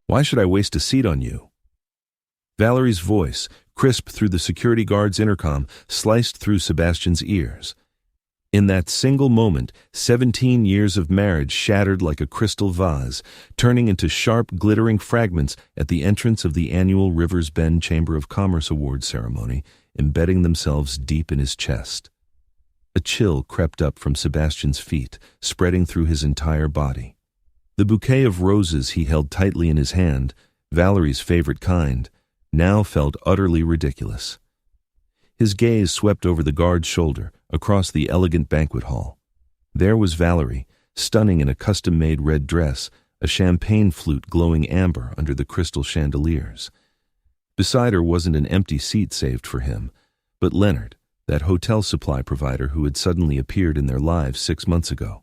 Why should I waste a seat on you?" Valerie's voice, crisp through the security guard's intercom, sliced through Sebastian's ears. In that single moment, 17 years of marriage shattered like a crystal vase, turning into sharp, glittering fragments at the entrance of the annual Rivers Bend Chamber of Commerce Awards ceremony, embedding themselves deep in his chest. A chill crept up from Sebastian's feet, spreading through his entire body. The bouquet of roses he held tightly in his hand, Valerie's favorite kind, now felt utterly ridiculous. His gaze swept over the guard's shoulder, across the elegant banquet hall. There was Valerie, stunning in a custom-made red dress, a champagne flute glowing amber under the crystal chandeliers. Beside her wasn't an empty seat saved for him, but Leonard, that hotel supply provider who had suddenly appeared in their lives 6 months ago.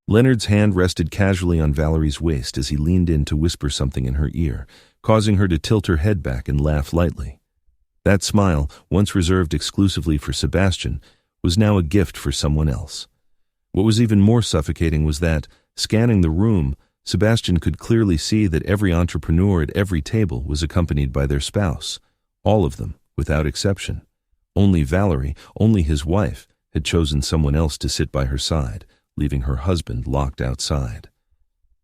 Leonard's hand rested casually on Valerie's waist as he leaned in to whisper something in her ear, causing her to tilt her head back and laugh lightly. That smile, once reserved exclusively for Sebastian, was now a gift for someone else. What was even more suffocating was that, scanning the room, Sebastian could clearly see that every entrepreneur at every table was accompanied by their spouse, all of them, without exception. Only Valerie, only his wife, had chosen someone else to sit by her side, leaving her husband locked outside.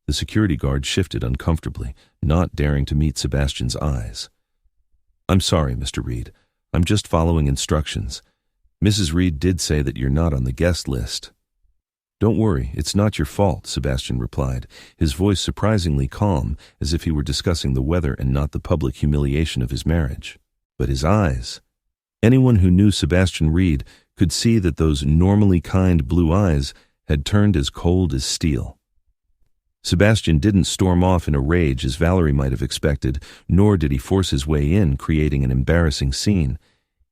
The security guard shifted uncomfortably, not daring to meet Sebastian's eyes. "I'm sorry, Mr. Reed. I'm just following instructions. Mrs. Reed did say that you're not on the guest list." "Don't worry, it's not your fault," Sebastian replied, his voice surprisingly calm, as if he were discussing the weather and not the public humiliation of his marriage. But his eyes... Anyone who knew Sebastian Reed could see that those normally kind blue eyes had turned as cold as steel. Sebastian didn't storm off in a rage as Valerie might have expected, nor did he force his way in, creating an embarrassing scene.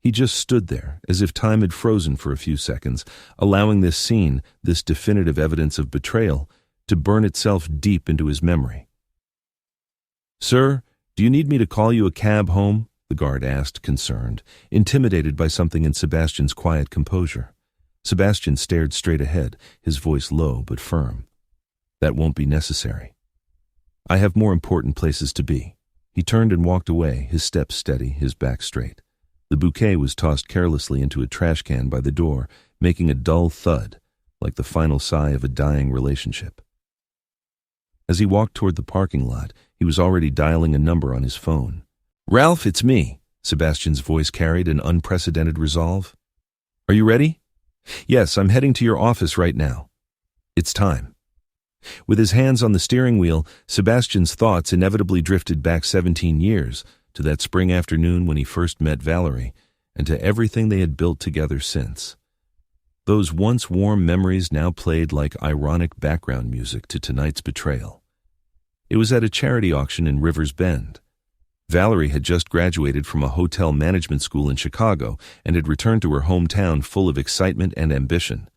He just stood there, as if time had frozen for a few seconds, allowing this scene, this definitive evidence of betrayal, to burn itself deep into his memory. "Sir, do you need me to call you a cab home?" the guard asked, concerned, intimidated by something in Sebastian's quiet composure. Sebastian stared straight ahead, his voice low but firm. "That won't be necessary. I have more important places to be." He turned and walked away, his steps steady, his back straight. The bouquet was tossed carelessly into a trash can by the door, making a dull thud, like the final sigh of a dying relationship. As he walked toward the parking lot, he was already dialing a number on his phone. "Ralph, it's me," Sebastian's voice carried an unprecedented resolve. "Are you ready?" "Yes, I'm heading to your office right now." "It's time." With his hands on the steering wheel, Sebastian's thoughts inevitably drifted back 17 years, to that spring afternoon when he first met Valerie, and to everything they had built together since. Those once warm memories now played like ironic background music to tonight's betrayal. It was at a charity auction in Rivers Bend. Valerie had just graduated from a hotel management school in Chicago and had returned to her hometown full of excitement and ambition.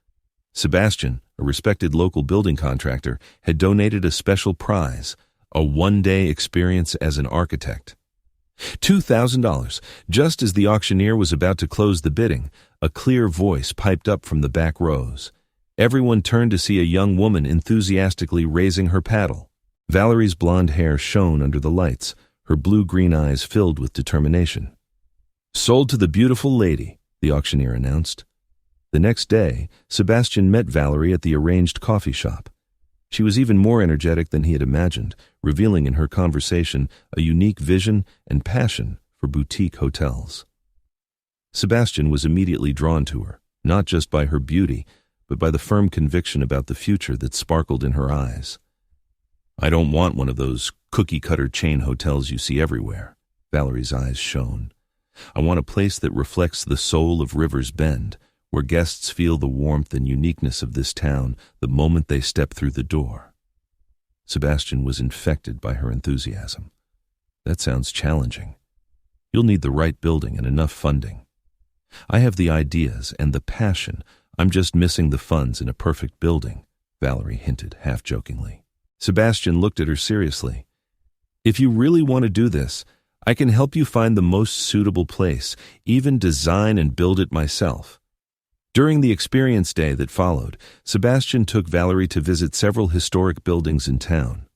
Sebastian, a respected local building contractor, had donated a special prize, a one-day experience as an architect. $2,000. Just as the auctioneer was about to close the bidding, a clear voice piped up from the back rows. Everyone turned to see a young woman enthusiastically raising her paddle. Valerie's blonde hair shone under the lights, her blue-green eyes filled with determination. "Sold to the beautiful lady," the auctioneer announced. The next day, Sebastian met Valerie at the arranged coffee shop. She was even more energetic than he had imagined, revealing in her conversation a unique vision and passion for boutique hotels. Sebastian was immediately drawn to her, not just by her beauty, but by the firm conviction about the future that sparkled in her eyes. "I don't want one of those cookie-cutter chain hotels you see everywhere," Valerie's eyes shone. "I want a place that reflects the soul of Rivers Bend, where guests feel the warmth and uniqueness of this town the moment they step through the door." Sebastian was infected by her enthusiasm. "That sounds challenging. You'll need the right building and enough funding." "I have the ideas and the passion. I'm just missing the funds in a perfect building," Valerie hinted half-jokingly. Sebastian looked at her seriously. "If you really want to do this, I can help you find the most suitable place, even design and build it myself." During the experience day that followed, Sebastian took Valerie to visit several historic buildings in town.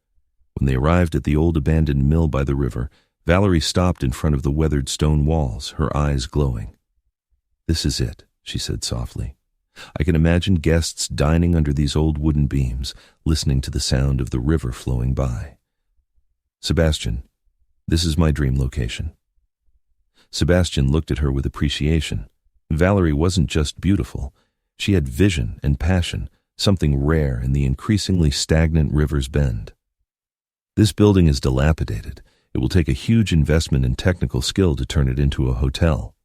When they arrived at the old abandoned mill by the river, Valerie stopped in front of the weathered stone walls, her eyes glowing. "This is it," she said softly. "I can imagine guests dining under these old wooden beams, listening to the sound of the river flowing by. Sebastian, this is my dream location." Sebastian looked at her with appreciation. Valerie wasn't just beautiful. She had vision and passion, something rare in the increasingly stagnant river's bend. "This building is dilapidated. It will take a huge investment in technical skill to turn it into a hotel.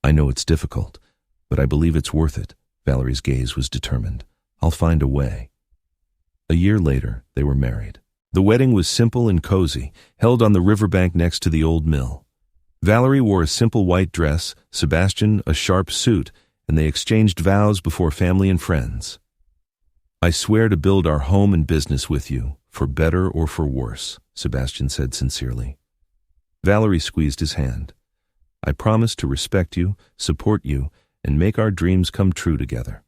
I know it's difficult, but I believe it's worth it." Valerie's gaze was determined. "I'll find a way." A year later, they were married. The wedding was simple and cozy, held on the riverbank next to the old mill. Valerie wore a simple white dress, Sebastian a sharp suit, and they exchanged vows before family and friends. "I swear to build our home and business with you, for better or for worse," Sebastian said sincerely. Valerie squeezed his hand. "I promise to respect you, support you, and make our dreams come true together."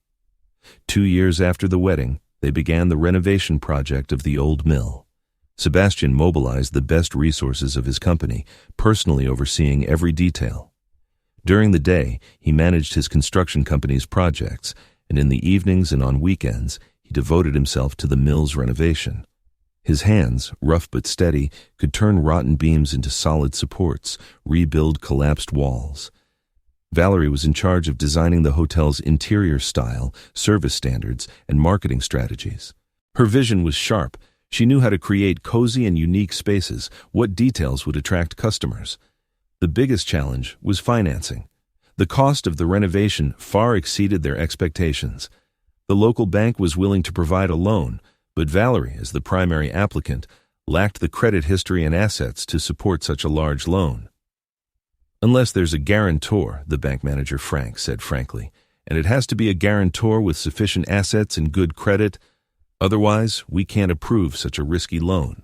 2 years after the wedding, they began the renovation project of the old mill. Sebastian mobilized the best resources of his company, personally overseeing every detail. During the day, he managed his construction company's projects, and in the evenings and on weekends, he devoted himself to the mill's renovation. His hands, rough but steady, could turn rotten beams into solid supports, rebuild collapsed walls. Valerie was in charge of designing the hotel's interior style, service standards, and marketing strategies. Her vision was sharp. She knew how to create cozy and unique spaces, what details would attract customers. The biggest challenge was financing. The cost of the renovation far exceeded their expectations. The local bank was willing to provide a loan, but Valerie, as the primary applicant, lacked the credit history and assets to support such a large loan. "Unless there's a guarantor," the bank manager Frank said frankly, "and it has to be a guarantor with sufficient assets and good credit. Otherwise, we can't approve such a risky loan."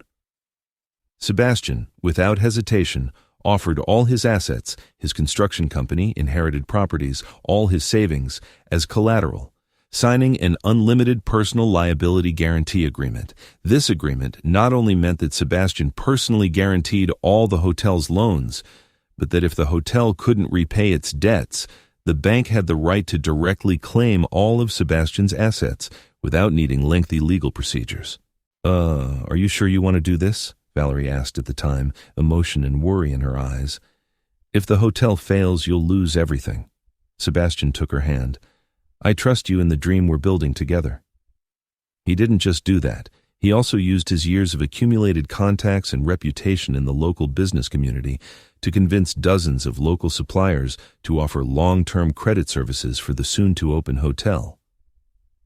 Sebastian, without hesitation, offered all his assets, his construction company, inherited properties, all his savings, as collateral, signing an unlimited personal liability guarantee agreement. This agreement not only meant that Sebastian personally guaranteed all the hotel's loans, but that if the hotel couldn't repay its debts, the bank had the right to directly claim all of Sebastian's assets without needing lengthy legal procedures. Are you sure you want to do this?" Valerie asked at the time, emotion and worry in her eyes. "If the hotel fails, you'll lose everything." Sebastian took her hand. "I trust you in the dream we're building together." He didn't just do that. He also used his years of accumulated contacts and reputation in the local business community to convince dozens of local suppliers to offer long-term credit services for the soon-to-open hotel.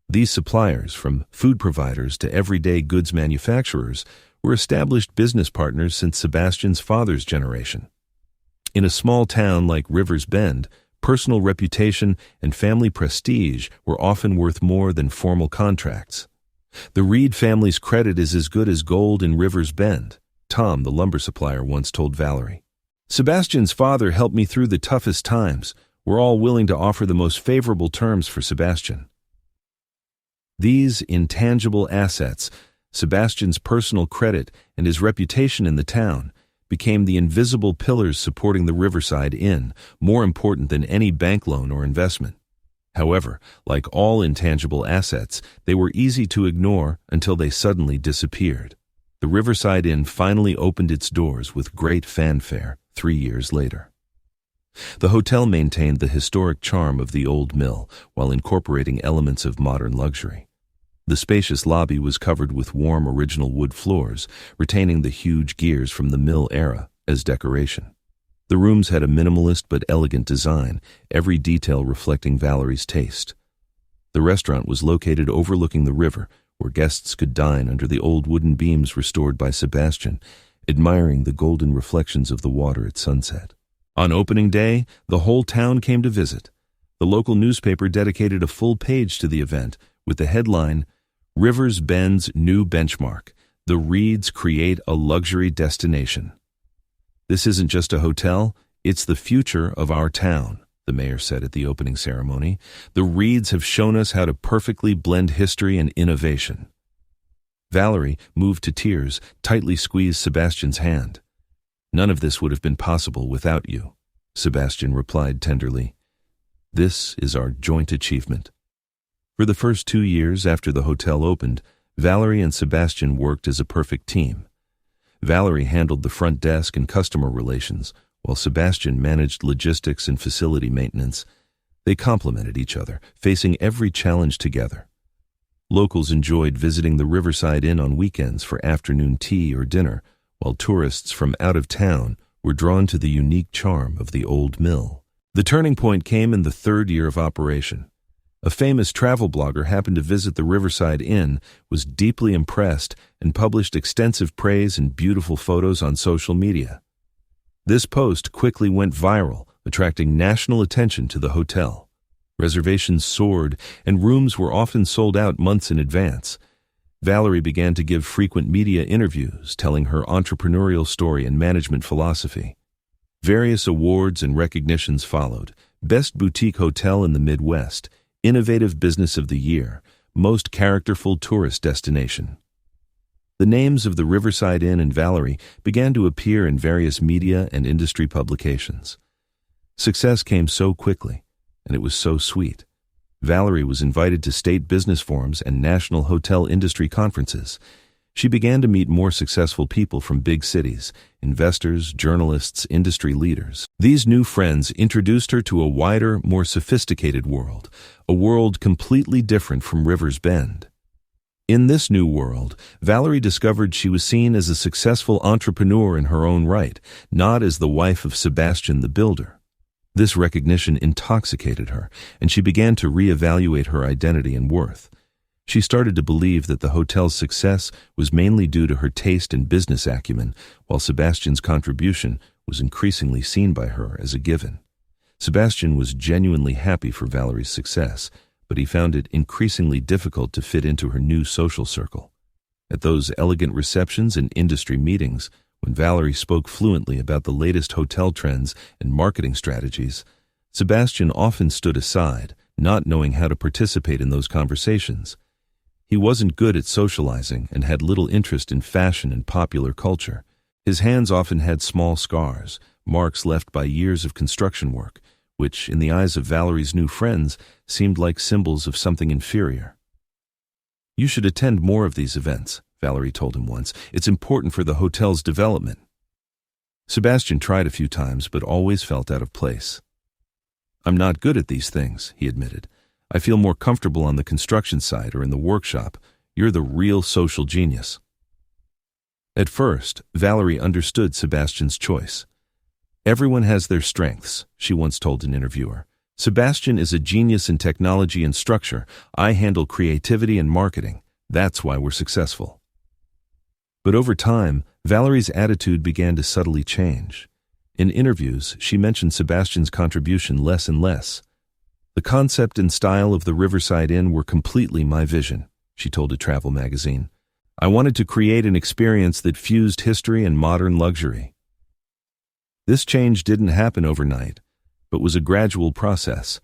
These suppliers, from food providers to everyday goods manufacturers, were established business partners since Sebastian's father's generation. In a small town like Rivers Bend, personal reputation and family prestige were often worth more than formal contracts. "The Reed family's credit is as good as gold in Rivers Bend," Tom, the lumber supplier, once told Valerie. "Sebastian's father helped me through the toughest times. We're all willing to offer the most favorable terms for Sebastian." These intangible assets, Sebastian's personal credit and his reputation in the town, became the invisible pillars supporting the Riverside Inn, more important than any bank loan or investment. However, like all intangible assets, they were easy to ignore until they suddenly disappeared. The Riverside Inn finally opened its doors with great fanfare 3 years later. The hotel maintained the historic charm of the old mill while incorporating elements of modern luxury. The spacious lobby was covered with warm original wood floors, retaining the huge gears from the mill era as decoration. The rooms had a minimalist but elegant design, every detail reflecting Valerie's taste. The restaurant was located overlooking the river, where guests could dine under the old wooden beams restored by Sebastian, admiring the golden reflections of the water at sunset. On opening day, the whole town came to visit. The local newspaper dedicated a full page to the event, with the headline, "Rivers Bend's New Benchmark. The Reeds Create a Luxury Destination." "This isn't just a hotel, it's the future of our town," the mayor said at the opening ceremony. "The Reeds have shown us how to perfectly blend history and innovation." Valerie, moved to tears, tightly squeezed Sebastian's hand. "None of this would have been possible without you," Sebastian replied tenderly. "This is our joint achievement." For the first 2 years after the hotel opened, Valerie and Sebastian worked as a perfect team. Valerie handled the front desk and customer relations, while Sebastian managed logistics and facility maintenance. They complemented each other, facing every challenge together. Locals enjoyed visiting the Riverside Inn on weekends for afternoon tea or dinner, while tourists from out of town were drawn to the unique charm of the old mill. The turning point came in the 3rd year of operation. A famous travel blogger happened to visit the Riverside Inn, was deeply impressed, and published extensive praise and beautiful photos on social media. This post quickly went viral, attracting national attention to the hotel. Reservations soared, and rooms were often sold out months in advance. Valerie began to give frequent media interviews, telling her entrepreneurial story and management philosophy. Various awards and recognitions followed: Best Boutique Hotel in the Midwest, Innovative Business of the Year, Most Characterful Tourist Destination. The names of the Riverside Inn and Valerie began to appear in various media and industry publications. Success came so quickly, and it was so sweet. Valerie was invited to state business forums and national hotel industry conferences. She began to meet more successful people from big cities, investors, journalists, industry leaders. These new friends introduced her to a wider, more sophisticated world, a world completely different from Rivers Bend. In this new world, Valerie discovered she was seen as a successful entrepreneur in her own right, not as the wife of Sebastian the builder. This recognition intoxicated her, and she began to reevaluate her identity and worth. She started to believe that the hotel's success was mainly due to her taste and business acumen, while Sebastian's contribution was increasingly seen by her as a given. Sebastian was genuinely happy for Valerie's success, but he found it increasingly difficult to fit into her new social circle. At those elegant receptions and industry meetings, when Valerie spoke fluently about the latest hotel trends and marketing strategies, Sebastian often stood aside, not knowing how to participate in those conversations. He wasn't good at socializing and had little interest in fashion and popular culture. His hands often had small scars, marks left by years of construction work, which, in the eyes of Valerie's new friends, seemed like symbols of something inferior. "You should attend more of these events," Valerie told him once. "It's important for the hotel's development." Sebastian tried a few times, but always felt out of place. "I'm not good at these things," he admitted. "I feel more comfortable on the construction site or in the workshop. You're the real social genius." At first, Valerie understood Sebastian's choice. "Everyone has their strengths," she once told an interviewer. "Sebastian is a genius in technology and structure. I handle creativity and marketing. That's why we're successful." But over time, Valerie's attitude began to subtly change. In interviews, she mentioned Sebastian's contribution less and less. "The concept and style of the Riverside Inn were completely my vision," she told a travel magazine. "I wanted to create an experience that fused history and modern luxury." This change didn't happen overnight, but was a gradual process.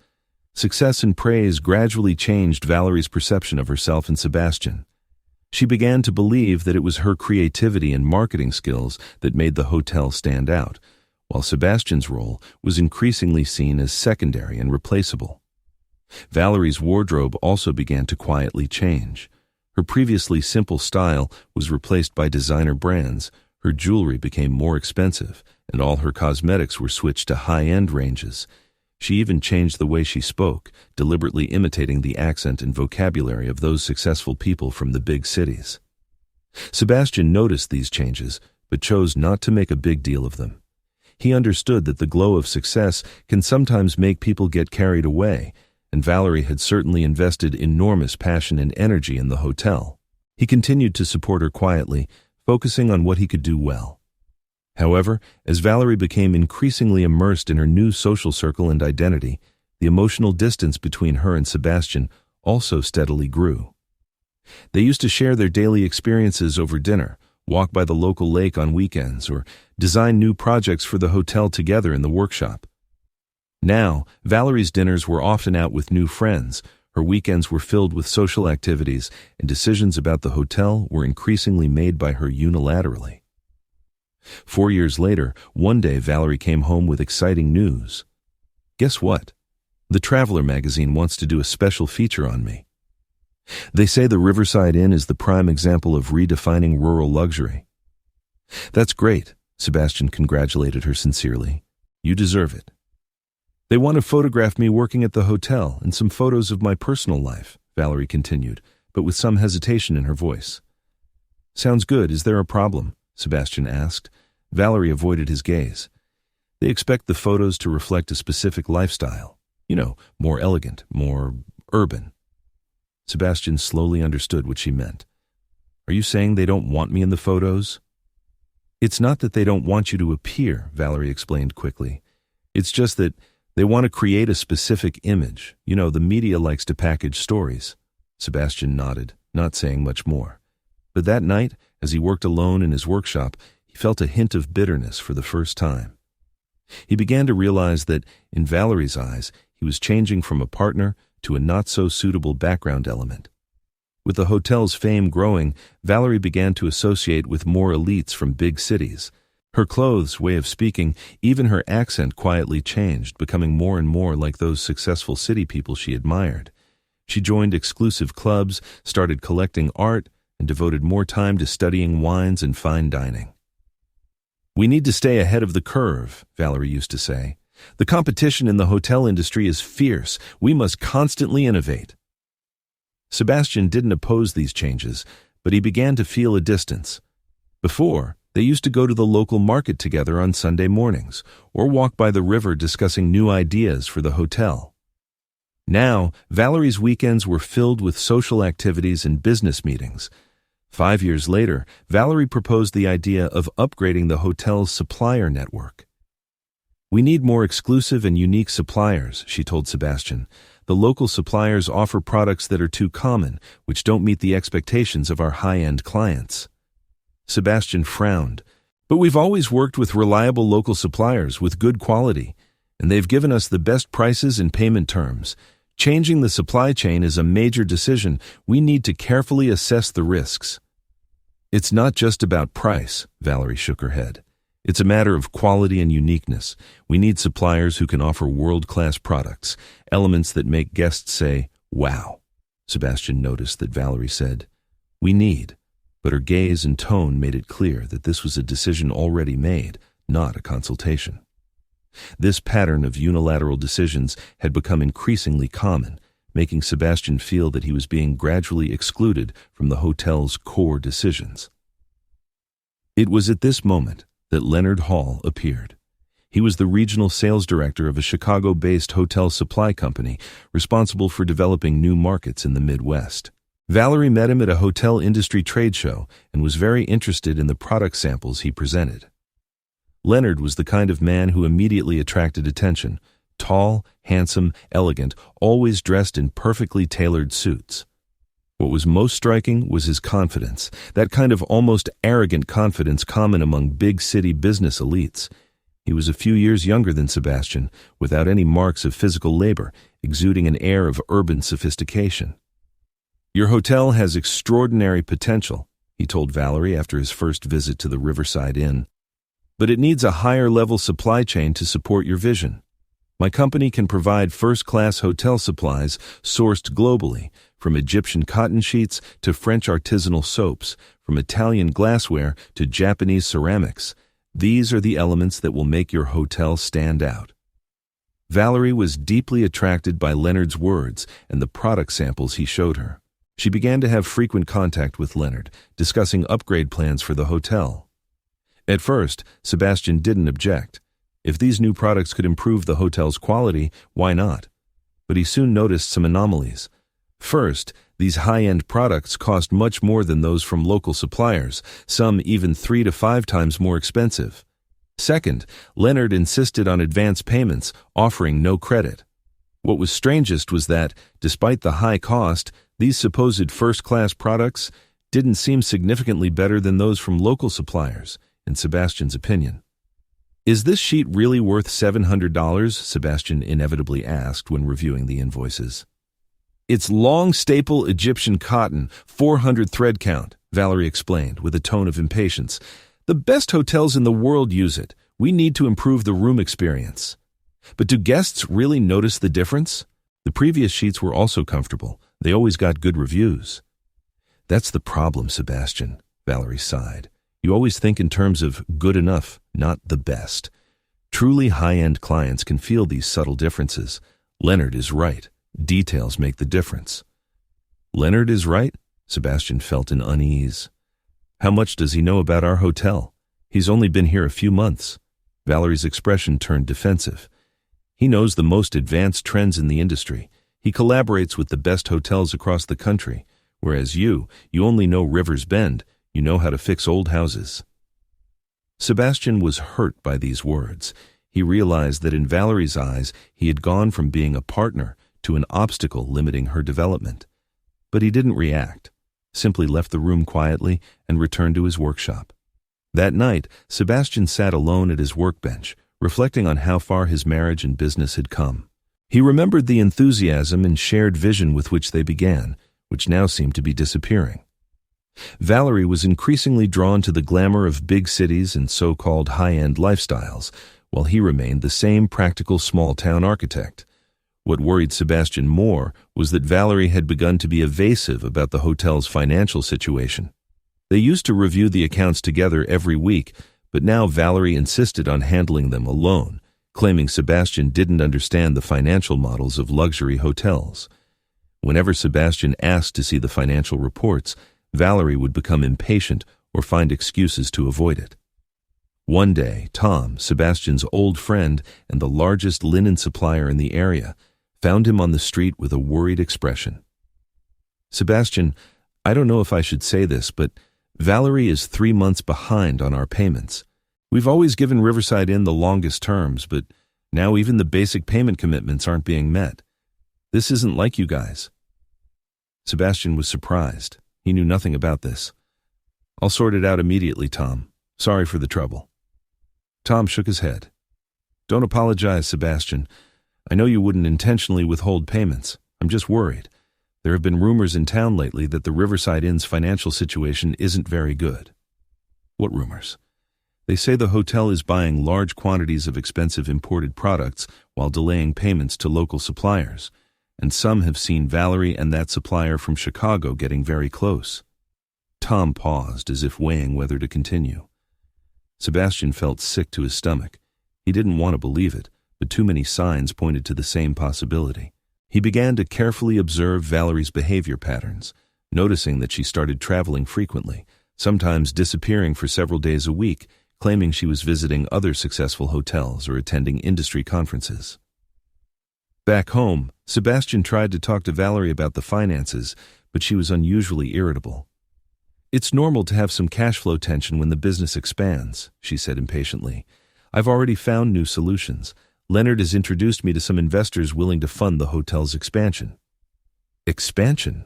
Success and praise gradually changed Valerie's perception of herself and Sebastian. She began to believe that it was her creativity and marketing skills that made the hotel stand out, while Sebastian's role was increasingly seen as secondary and replaceable. Valerie's wardrobe also began to quietly change. Her previously simple style was replaced by designer brands, her jewelry became more expensive, and all her cosmetics were switched to high-end ranges. She even changed the way she spoke, deliberately imitating the accent and vocabulary of those successful people from the big cities. Sebastian noticed these changes, but chose not to make a big deal of them. He understood that the glow of success can sometimes make people get carried away, and Valerie had certainly invested enormous passion and energy in the hotel. He continued to support her quietly, focusing on what he could do well. However, as Valerie became increasingly immersed in her new social circle and identity, the emotional distance between her and Sebastian also steadily grew. They used to share their daily experiences over dinner, walk by the local lake on weekends, or design new projects for the hotel together in the workshop. Now, Valerie's dinners were often out with new friends, Her weekends were filled with social activities, and decisions about the hotel were increasingly made by her unilaterally. 4 years later, one day Valerie came home with exciting news. Guess what? The Traveler magazine wants to do a special feature on me. They say the Riverside Inn is the prime example of redefining rural luxury. That's great, Sebastian congratulated her sincerely. You deserve it. They want to photograph me working at the hotel and some photos of my personal life, Valerie continued, but with some hesitation in her voice. Sounds good. Is there a problem? Sebastian asked. Valerie avoided his gaze. They expect the photos to reflect a specific lifestyle. More elegant, more urban. Sebastian slowly understood what she meant. Are you saying they don't want me in the photos? It's not that they don't want you to appear, Valerie explained quickly. It's just that they want to create a specific image. The media likes to package stories. Sebastian nodded, not saying much more. But that night, as he worked alone in his workshop, he felt a hint of bitterness for the first time. He began to realize that, in Valerie's eyes, he was changing from a partner to a not-so-suitable background element. With the hotel's fame growing, Valerie began to associate with more elites from big cities. Her clothes, way of speaking, even her accent quietly changed, becoming more and more like those successful city people she admired. She joined exclusive clubs, started collecting art, and devoted more time to studying wines and fine dining. We need to stay ahead of the curve, Valerie used to say. The competition in the hotel industry is fierce. We must constantly innovate. Sebastian didn't oppose these changes, but he began to feel a distance. Before, they used to go to the local market together on Sunday mornings, or walk by the river discussing new ideas for the hotel. Now, Valerie's weekends were filled with social activities and business meetings. 5 years later, Valerie proposed the idea of upgrading the hotel's supplier network. We need more exclusive and unique suppliers, she told Sebastian. The local suppliers offer products that are too common, which don't meet the expectations of our high-end clients. Sebastian frowned. But we've always worked with reliable local suppliers with good quality, and they've given us the best prices and payment terms. Changing the supply chain is a major decision. We need to carefully assess the risks. It's not just about price, Valerie shook her head. It's a matter of quality and uniqueness. We need suppliers who can offer world-class products, elements that make guests say, wow. Sebastian noticed that Valerie said, we need, but her gaze and tone made it clear that this was a decision already made, not a consultation. This pattern of unilateral decisions had become increasingly common, making Sebastian feel that he was being gradually excluded from the hotel's core decisions. It was at this moment that Leonard Hall appeared. He was the regional sales director of a Chicago-based hotel supply company responsible for developing new markets in the Midwest. Valerie met him at a hotel industry trade show and was very interested in the product samples he presented. Leonard was the kind of man who immediately attracted attention. Tall, handsome, elegant, always dressed in perfectly tailored suits. What was most striking was his confidence, that kind of almost arrogant confidence common among big city business elites. He was a few years younger than Sebastian, without any marks of physical labor, exuding an air of urban sophistication. Your hotel has extraordinary potential, he told Valerie after his first visit to the Riverside Inn. But it needs a higher-level supply chain to support your vision. My company can provide first-class hotel supplies sourced globally, from Egyptian cotton sheets to French artisanal soaps, from Italian glassware to Japanese ceramics. These are the elements that will make your hotel stand out. Valerie was deeply attracted by Leonard's words and the product samples he showed her. She began to have frequent contact with Leonard, discussing upgrade plans for the hotel. At first, Sebastian didn't object. If these new products could improve the hotel's quality, why not? But he soon noticed some anomalies. First, these high-end products cost much more than those from local suppliers, some even 3 to 5 times more expensive. Second, Leonard insisted on advance payments, offering no credit. What was strangest was that, despite the high cost, these supposed first-class products didn't seem significantly better than those from local suppliers, in Sebastian's opinion. Is this sheet really worth $700? Sebastian inevitably asked when reviewing the invoices. It's long staple Egyptian cotton, 400 thread count, Valerie explained with a tone of impatience. The best hotels in the world use it. We need to improve the room experience. But do guests really notice the difference? The previous sheets were also comfortable. They always got good reviews. That's the problem, Sebastian, Valerie sighed. You always think in terms of good enough, not the best. Truly high-end clients can feel these subtle differences. Leonard is right. Details make the difference. Leonard is right? Sebastian felt an unease. How much does he know about our hotel? He's only been here a few months. Valerie's expression turned defensive. He knows the most advanced trends in the industry. He collaborates with the best hotels across the country, whereas you only know Rivers Bend. You know how to fix old houses. Sebastian was hurt by these words. He realized that in Valerie's eyes, he had gone from being a partner to an obstacle limiting her development. But he didn't react, simply left the room quietly and returned to his workshop. That night, Sebastian sat alone at his workbench, reflecting on how far his marriage and business had come. He remembered the enthusiasm and shared vision with which they began, which now seemed to be disappearing. Valerie was increasingly drawn to the glamour of big cities and so-called high-end lifestyles, while he remained the same practical small-town architect. What worried Sebastian more was that Valerie had begun to be evasive about the hotel's financial situation. They used to review the accounts together every week, but now Valerie insisted on handling them alone, claiming Sebastian didn't understand the financial models of luxury hotels. Whenever Sebastian asked to see the financial reports, Valerie would become impatient or find excuses to avoid it. One day, Tom, Sebastian's old friend and the largest linen supplier in the area, found him on the street with a worried expression. Sebastian, I don't know if I should say this, but Valerie is 3 months behind on our payments. We've always given Riverside Inn the longest terms, but now even the basic payment commitments aren't being met. This isn't like you guys. Sebastian was surprised. He knew nothing about this. I'll sort it out immediately, Tom. Sorry for the trouble. Tom shook his head. Don't apologize, Sebastian. I know you wouldn't intentionally withhold payments. I'm just worried. There have been rumors in town lately that the Riverside Inn's financial situation isn't very good. What rumors? They say the hotel is buying large quantities of expensive imported products while delaying payments to local suppliers, and some have seen Valerie and that supplier from Chicago getting very close. Tom paused as if weighing whether to continue. Sebastian felt sick to his stomach. He didn't want to believe it, but too many signs pointed to the same possibility. He began to carefully observe Valerie's behavior patterns, noticing that she started traveling frequently, sometimes disappearing for several days a week, claiming she was visiting other successful hotels or attending industry conferences. Back home, Sebastian tried to talk to Valerie about the finances, but she was unusually irritable. It's normal to have some cash flow tension when the business expands, she said impatiently. I've already found new solutions. Leonard has introduced me to some investors willing to fund the hotel's expansion. Expansion?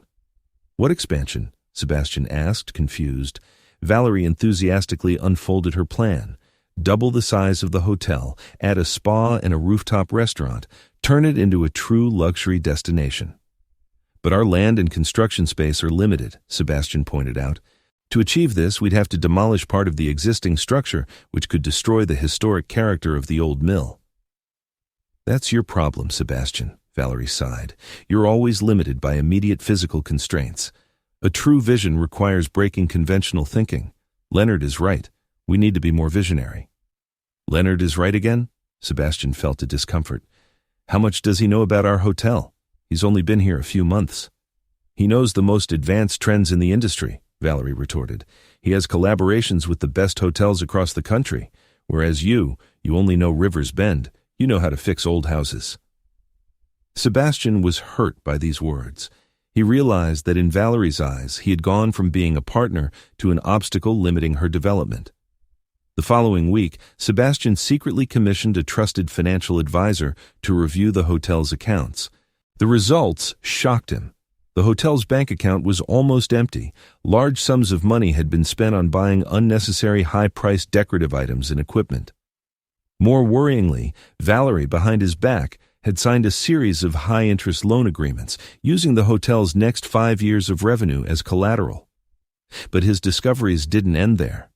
What expansion? Sebastian asked, confused. Valerie enthusiastically unfolded her plan. Double the size of the hotel, add a spa and a rooftop restaurant, turn it into a true luxury destination. But our land and construction space are limited, Sebastian pointed out. To achieve this, we'd have to demolish part of the existing structure, which could destroy the historic character of the old mill. That's your problem, Sebastian, Valerie sighed. You're always limited by immediate physical constraints. A true vision requires breaking conventional thinking. Leonard is right. We need to be more visionary. Leonard is right again? Sebastian felt a discomfort. How much does he know about our hotel? He's only been here a few months. He knows the most advanced trends in the industry, Valerie retorted. He has collaborations with the best hotels across the country, whereas you only know Rivers Bend. You know how to fix old houses. Sebastian was hurt by these words. He realized that in Valerie's eyes, he had gone from being a partner to an obstacle limiting her development. The following week, Sebastian secretly commissioned a trusted financial advisor to review the hotel's accounts. The results shocked him. The hotel's bank account was almost empty. Large sums of money had been spent on buying unnecessary high-priced decorative items and equipment. More worryingly, Valerie, behind his back, had signed a series of high-interest loan agreements, using the hotel's next 5 years of revenue as collateral. But his discoveries didn't end there.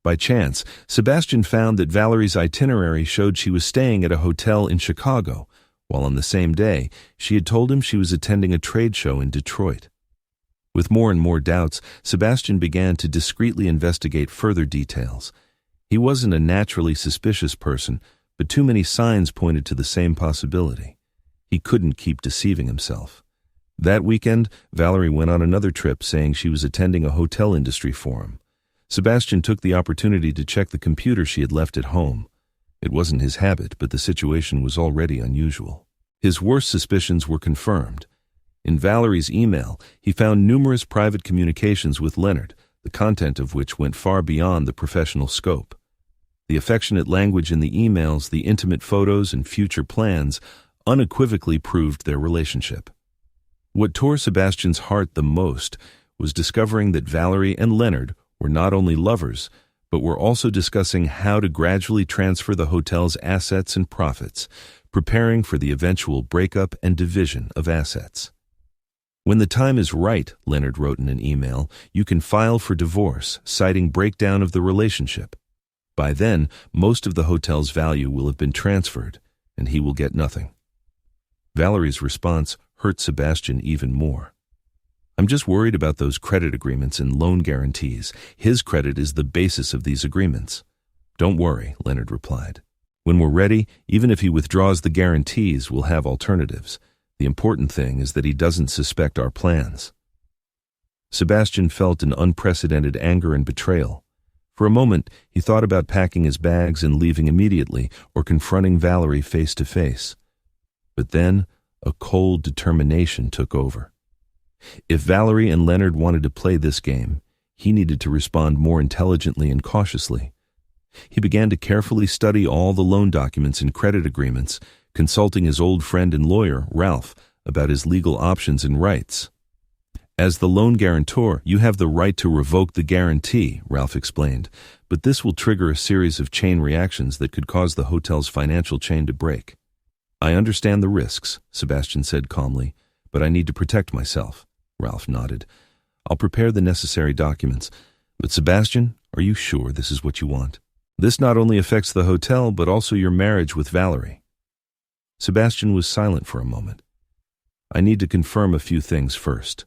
By chance, Sebastian found that Valerie's itinerary showed she was staying at a hotel in Chicago, while on the same day, she had told him she was attending a trade show in Detroit. With more and more doubts, Sebastian began to discreetly investigate further details. He wasn't a naturally suspicious person, but too many signs pointed to the same possibility. He couldn't keep deceiving himself. That weekend, Valerie went on another trip saying she was attending a hotel industry forum. Sebastian took the opportunity to check the computer she had left at home. It wasn't his habit, but the situation was already unusual. His worst suspicions were confirmed. In Valerie's email, he found numerous private communications with Leonard, the content of which went far beyond the professional scope. The affectionate language in the emails, the intimate photos, and future plans unequivocally proved their relationship. What tore Sebastian's heart the most was discovering that Valerie and Leonard were not only lovers, but were also discussing how to gradually transfer the hotel's assets and profits, preparing for the eventual breakup and division of assets. "When the time is right," Leonard wrote in an email, "you can file for divorce, citing breakdown of the relationship. By then, most of the hotel's value will have been transferred, and he will get nothing." Valerie's response hurt Sebastian even more. "I'm just worried about those credit agreements and loan guarantees. His credit is the basis of these agreements." "Don't worry," Leonard replied. "When we're ready, even if he withdraws the guarantees, we'll have alternatives. The important thing is that he doesn't suspect our plans." Sebastian felt an unprecedented anger and betrayal. For a moment, he thought about packing his bags and leaving immediately, or confronting Valerie face to face. But then, a cold determination took over. If Valerie and Leonard wanted to play this game, he needed to respond more intelligently and cautiously. He began to carefully study all the loan documents and credit agreements, consulting his old friend and lawyer, Ralph, about his legal options and rights. "As the loan guarantor, you have the right to revoke the guarantee," Ralph explained, "but this will trigger a series of chain reactions that could cause the hotel's financial chain to break." "I understand the risks," Sebastian said calmly, "but I need to protect myself." Ralph nodded. "I'll prepare the necessary documents. But Sebastian, are you sure this is what you want? This not only affects the hotel, but also your marriage with Valerie." Sebastian was silent for a moment. "I need to confirm a few things first."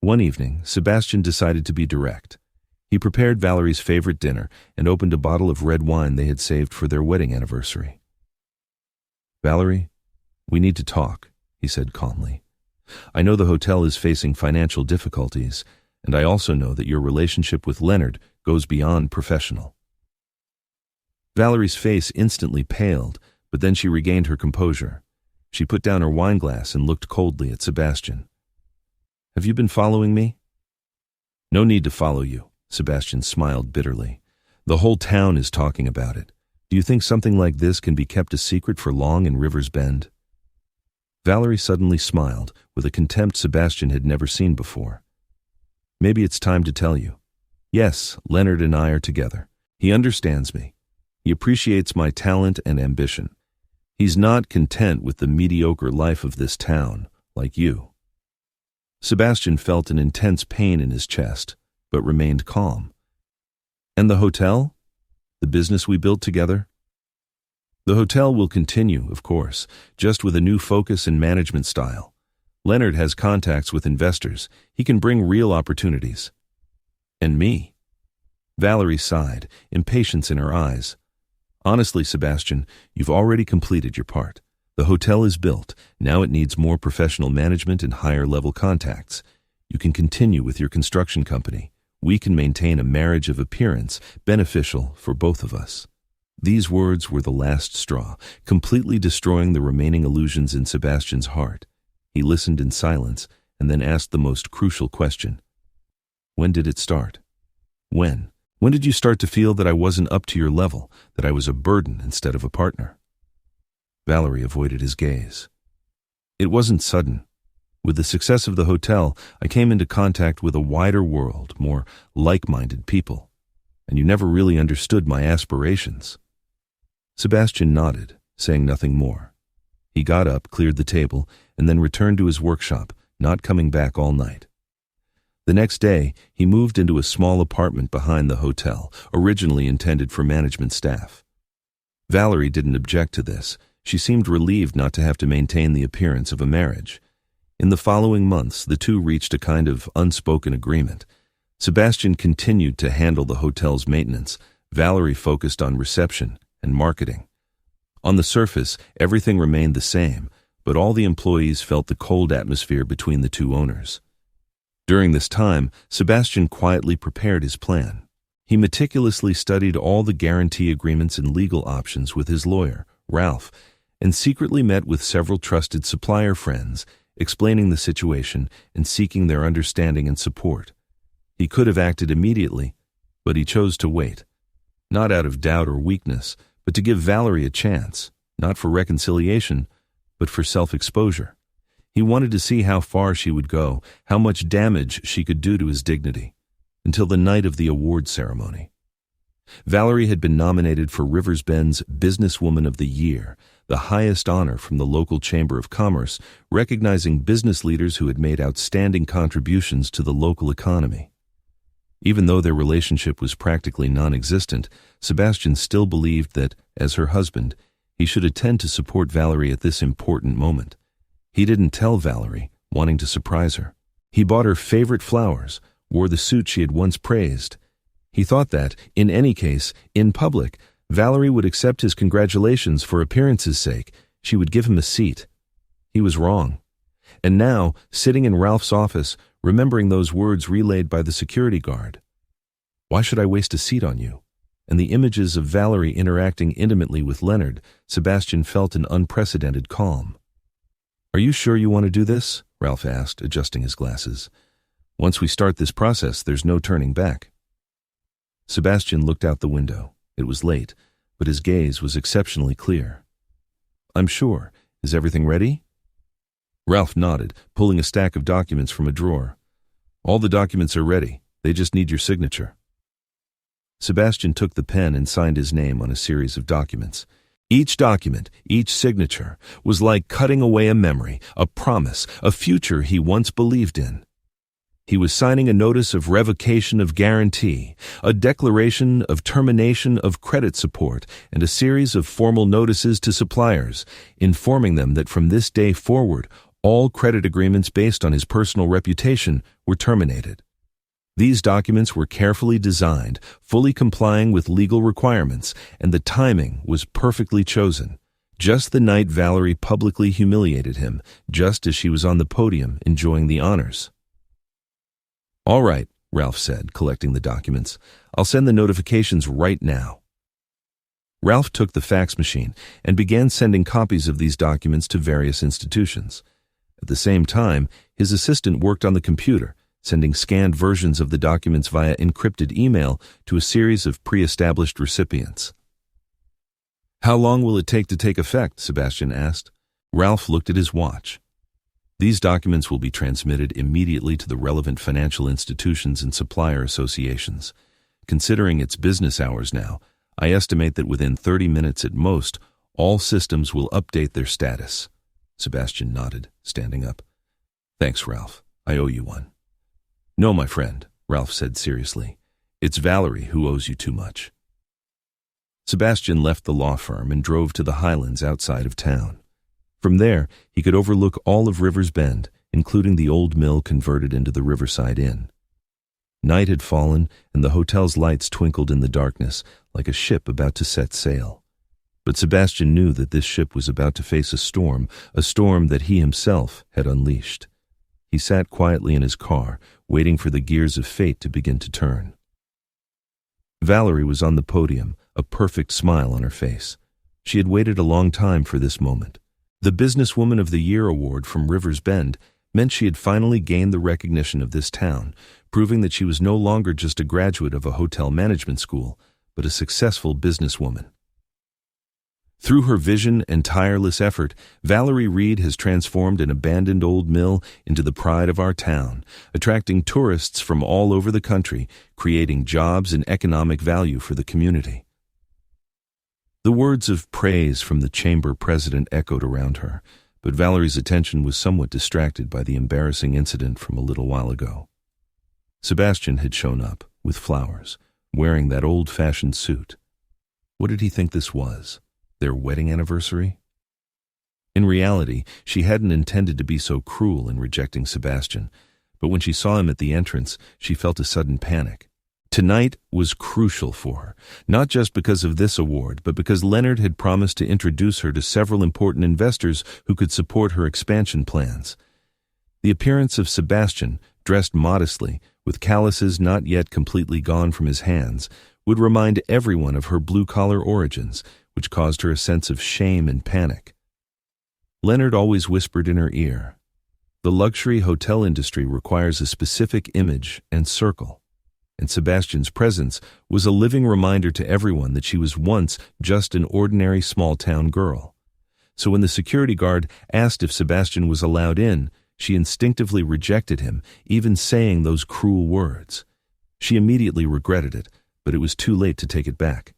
One evening, Sebastian decided to be direct. He prepared Valerie's favorite dinner and opened a bottle of red wine they had saved for their wedding anniversary. "Valerie, we need to talk," he said calmly. "I know the hotel is facing financial difficulties, and I also know that your relationship with Leonard goes beyond professional." Valerie's face instantly paled, but then she regained her composure. She put down her wineglass and looked coldly at Sebastian. "Have you been following me?" "No need to follow you," Sebastian smiled bitterly. "The whole town is talking about it. Do you think something like this can be kept a secret for long in River's Bend?" Valerie suddenly smiled, with a contempt Sebastian had never seen before. "Maybe it's time to tell you. Yes, Leonard and I are together. He understands me. He appreciates my talent and ambition. He's not content with the mediocre life of this town, like you." Sebastian felt an intense pain in his chest, but remained calm. "And the hotel? The business we built together?" "The hotel will continue, of course, just with a new focus and management style. Leonard has contacts with investors. He can bring real opportunities." "And me?" Valerie sighed, impatience in her eyes. "Honestly, Sebastian, you've already completed your part. The hotel is built. Now it needs more professional management and higher-level contacts. You can continue with your construction company. We can maintain a marriage of appearance, beneficial for both of us." These words were the last straw, completely destroying the remaining illusions in Sebastian's heart. He listened in silence and then asked the most crucial question. "When did it start? When? When did you start to feel that I wasn't up to your level, that I was a burden instead of a partner?" Valerie avoided his gaze. "It wasn't sudden. With the success of the hotel, I came into contact with a wider world, more like-minded people. And you never really understood my aspirations." Sebastian nodded, saying nothing more. He got up, cleared the table, and then returned to his workshop, not coming back all night. The next day, he moved into a small apartment behind the hotel, originally intended for management staff. Valerie didn't object to this. She seemed relieved not to have to maintain the appearance of a marriage. In the following months, the two reached a kind of unspoken agreement. Sebastian continued to handle the hotel's maintenance. Valerie focused on reception and marketing. On the surface, everything remained the same, but all the employees felt the cold atmosphere between the two owners. During this time, Sebastian quietly prepared his plan. He meticulously studied all the guarantee agreements and legal options with his lawyer, Ralph, and secretly met with several trusted supplier friends, explaining the situation and seeking their understanding and support. He could have acted immediately, but he chose to wait, not out of doubt or weakness, but to give Valerie a chance, not for reconciliation, but for self-exposure. He wanted to see how far she would go, how much damage she could do to his dignity, until the night of the award ceremony. Valerie had been nominated for Rivers Bend's Businesswoman of the Year, the highest honor from the local Chamber of Commerce, recognizing business leaders who had made outstanding contributions to the local economy. Even though their relationship was practically non-existent, Sebastian still believed that, as her husband, he should attend to support Valerie at this important moment. He didn't tell Valerie, wanting to surprise her. He bought her favorite flowers, wore the suit she had once praised. He thought that, in any case, in public, Valerie would accept his congratulations for appearance's sake. She would give him a seat. He was wrong. And now, sitting in Ralph's office, remembering those words relayed by the security guard, "Why should I waste a seat on you?" and the images of Valerie interacting intimately with Leonard, Sebastian felt an unprecedented calm. "Are you sure you want to do this?" Ralph asked, adjusting his glasses. "Once we start this process, there's no turning back." Sebastian looked out the window. It was late, but his gaze was exceptionally clear. "I'm sure. Is everything ready?" Ralph nodded, pulling a stack of documents from a drawer. "All the documents are ready. They just need your signature." Sebastian took the pen and signed his name on a series of documents. Each document, each signature, was like cutting away a memory, a promise, a future he once believed in. He was signing a notice of revocation of guarantee, a declaration of termination of credit support, and a series of formal notices to suppliers, informing them that from this day forward, all credit agreements based on his personal reputation were terminated. These documents were carefully designed, fully complying with legal requirements, and the timing was perfectly chosen. Just the night Valerie publicly humiliated him, just as she was on the podium enjoying the honors. "All right," Ralph said, collecting the documents. "I'll send the notifications right now." Ralph took the fax machine and began sending copies of these documents to various institutions. At the same time, his assistant worked on the computer, sending scanned versions of the documents via encrypted email to a series of pre-established recipients. "How long will it take to take effect?" Sebastian asked. Ralph looked at his watch. "These documents will be transmitted immediately to the relevant financial institutions and supplier associations. Considering it's business hours now, I estimate that within 30 minutes at most, all systems will update their status." Sebastian nodded, standing up. "Thanks, Ralph. I owe you one." "No, my friend," Ralph said seriously. "It's Valerie who owes you too much." Sebastian left the law firm and drove to the highlands outside of town. From there, he could overlook all of Rivers Bend, including the old mill converted into the Riverside Inn. Night had fallen, and the hotel's lights twinkled in the darkness like a ship about to set sail. But Sebastian knew that this ship was about to face a storm that he himself had unleashed. He sat quietly in his car, waiting for the gears of fate to begin to turn. Valerie was on the podium, a perfect smile on her face. She had waited a long time for this moment. The Businesswoman of the Year award from Rivers Bend meant she had finally gained the recognition of this town, proving that she was no longer just a graduate of a hotel management school, but a successful businesswoman. Through her vision and tireless effort, Valerie Reed has transformed an abandoned old mill into the pride of our town, attracting tourists from all over the country, creating jobs and economic value for the community. The words of praise from the chamber president echoed around her, but Valerie's attention was somewhat distracted by the embarrassing incident from a little while ago. Sebastian had shown up, with flowers, wearing that old-fashioned suit. What did he think this was? Their wedding anniversary? In reality, she hadn't intended to be so cruel in rejecting Sebastian, but when she saw him at the entrance, she felt a sudden panic. Tonight was crucial for her, not just because of this award, but because Leonard had promised to introduce her to several important investors who could support her expansion plans. The appearance of Sebastian, dressed modestly, with calluses not yet completely gone from his hands, would remind everyone of her blue-collar origins, which caused her a sense of shame and panic. Leonard always whispered in her ear, "The luxury hotel industry requires a specific image and circle," and Sebastian's presence was a living reminder to everyone that she was once just an ordinary small-town girl. So when the security guard asked if Sebastian was allowed in, she instinctively rejected him, even saying those cruel words. She immediately regretted it, but it was too late to take it back.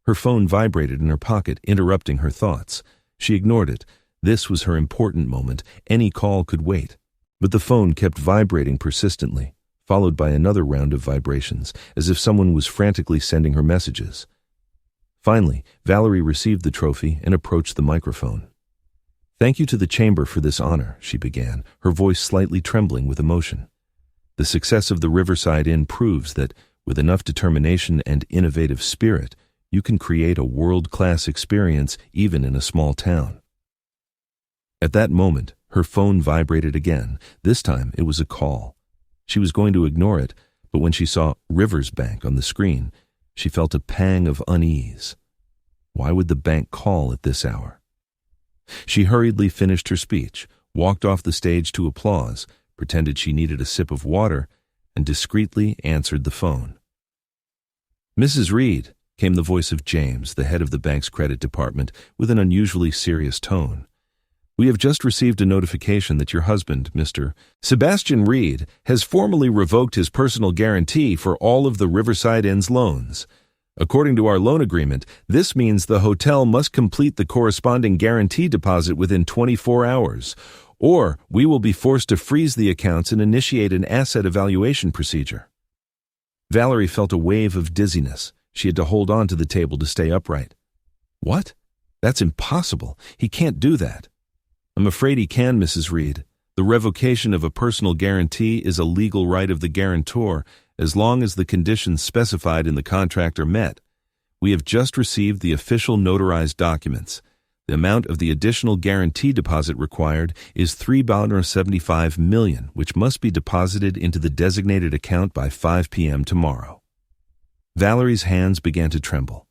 Her phone vibrated in her pocket, interrupting her thoughts. She ignored it. This was her important moment. Any call could wait. But the phone kept vibrating persistently, followed by another round of vibrations, as if someone was frantically sending her messages. Finally, Valerie received the trophy and approached the microphone. "Thank you to the chamber for this honor," she began, her voice slightly trembling with emotion. "The success of the Riverside Inn proves that, with enough determination and innovative spirit, you can create a world-class experience even in a small town." At that moment, her phone vibrated again. This time, it was a call. She was going to ignore it, but when she saw Rivers Bank on the screen, she felt a pang of unease. Why would the bank call at this hour? She hurriedly finished her speech, walked off the stage to applause, pretended she needed a sip of water, and discreetly answered the phone. "Mrs. Reed," came the voice of James, the head of the bank's credit department, with an unusually serious tone. "We have just received a notification that your husband, Mr. Sebastian Reed, has formally revoked his personal guarantee for all of the Riverside Inn's loans. According to our loan agreement, this means the hotel must complete the corresponding guarantee deposit within 24 hours, or we will be forced to freeze the accounts and initiate an asset evaluation procedure." Valerie felt a wave of dizziness. She had to hold on to the table to stay upright. "What? That's impossible. He can't do that." "I'm afraid he can, Mrs. Reed. The revocation of a personal guarantee is a legal right of the guarantor as long as the conditions specified in the contract are met. We have just received the official notarized documents. The amount of the additional guarantee deposit required is $3.75 million, which must be deposited into the designated account by 5 p.m. tomorrow." Valerie's hands began to tremble.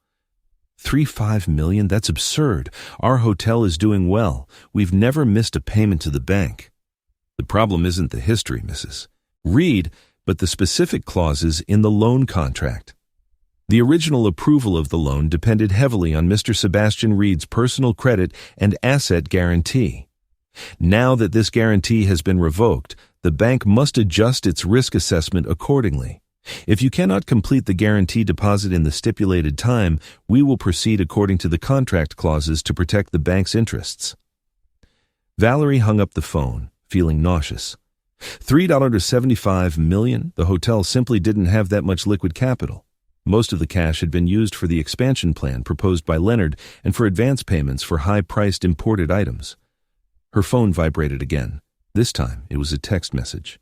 $3.5 million? That's absurd. Our hotel is doing well. We've never missed a payment to the bank. "The problem isn't the history, Mrs. Reed, but the specific clauses in the loan contract. The original approval of the loan depended heavily on Mr. Sebastian Reed's personal credit and asset guarantee. Now that this guarantee has been revoked, the bank must adjust its risk assessment accordingly. If you cannot complete the guarantee deposit in the stipulated time, we will proceed according to the contract clauses to protect the bank's interests." Valerie hung up the phone, feeling nauseous. $3.75 million? The hotel simply didn't have that much liquid capital. Most of the cash had been used for the expansion plan proposed by Leonard and for advance payments for high-priced imported items. Her phone vibrated again. This time, it was a text message.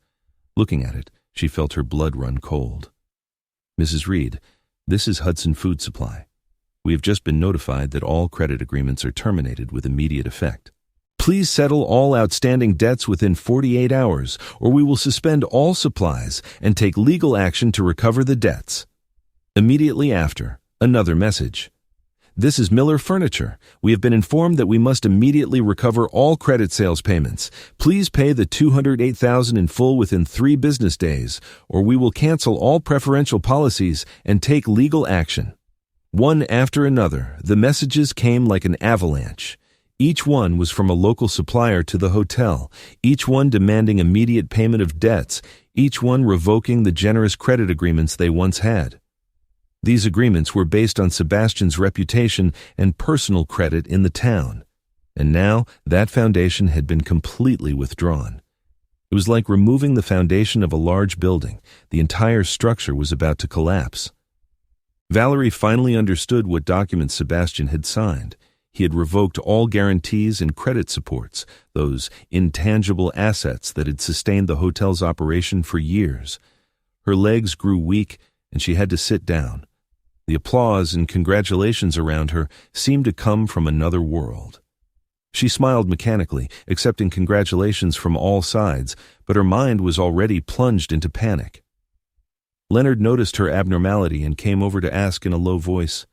Looking at it, she felt her blood run cold. "Mrs. Reed, this is Hudson Food Supply. We have just been notified that all credit agreements are terminated with immediate effect. Please settle all outstanding debts within 48 hours, or we will suspend all supplies and take legal action to recover the debts." Immediately after, another message. "This is Miller Furniture. We have been informed that we must immediately recover all credit sales payments. Please pay the $208,000 in full within 3 business days, or we will cancel all preferential policies and take legal action." One after another, the messages came like an avalanche. Each one was from a local supplier to the hotel, each one demanding immediate payment of debts, each one revoking the generous credit agreements they once had. These agreements were based on Sebastian's reputation and personal credit in the town, and now that foundation had been completely withdrawn. It was like removing the foundation of a large building. The entire structure was about to collapse. Valerie finally understood what documents Sebastian had signed. He had revoked all guarantees and credit supports, those intangible assets that had sustained the hotel's operation for years. Her legs grew weak, and she had to sit down. The applause and congratulations around her seemed to come from another world. She smiled mechanically, accepting congratulations from all sides, but her mind was already plunged into panic. Leonard noticed her abnormality and came over to ask in a low voice,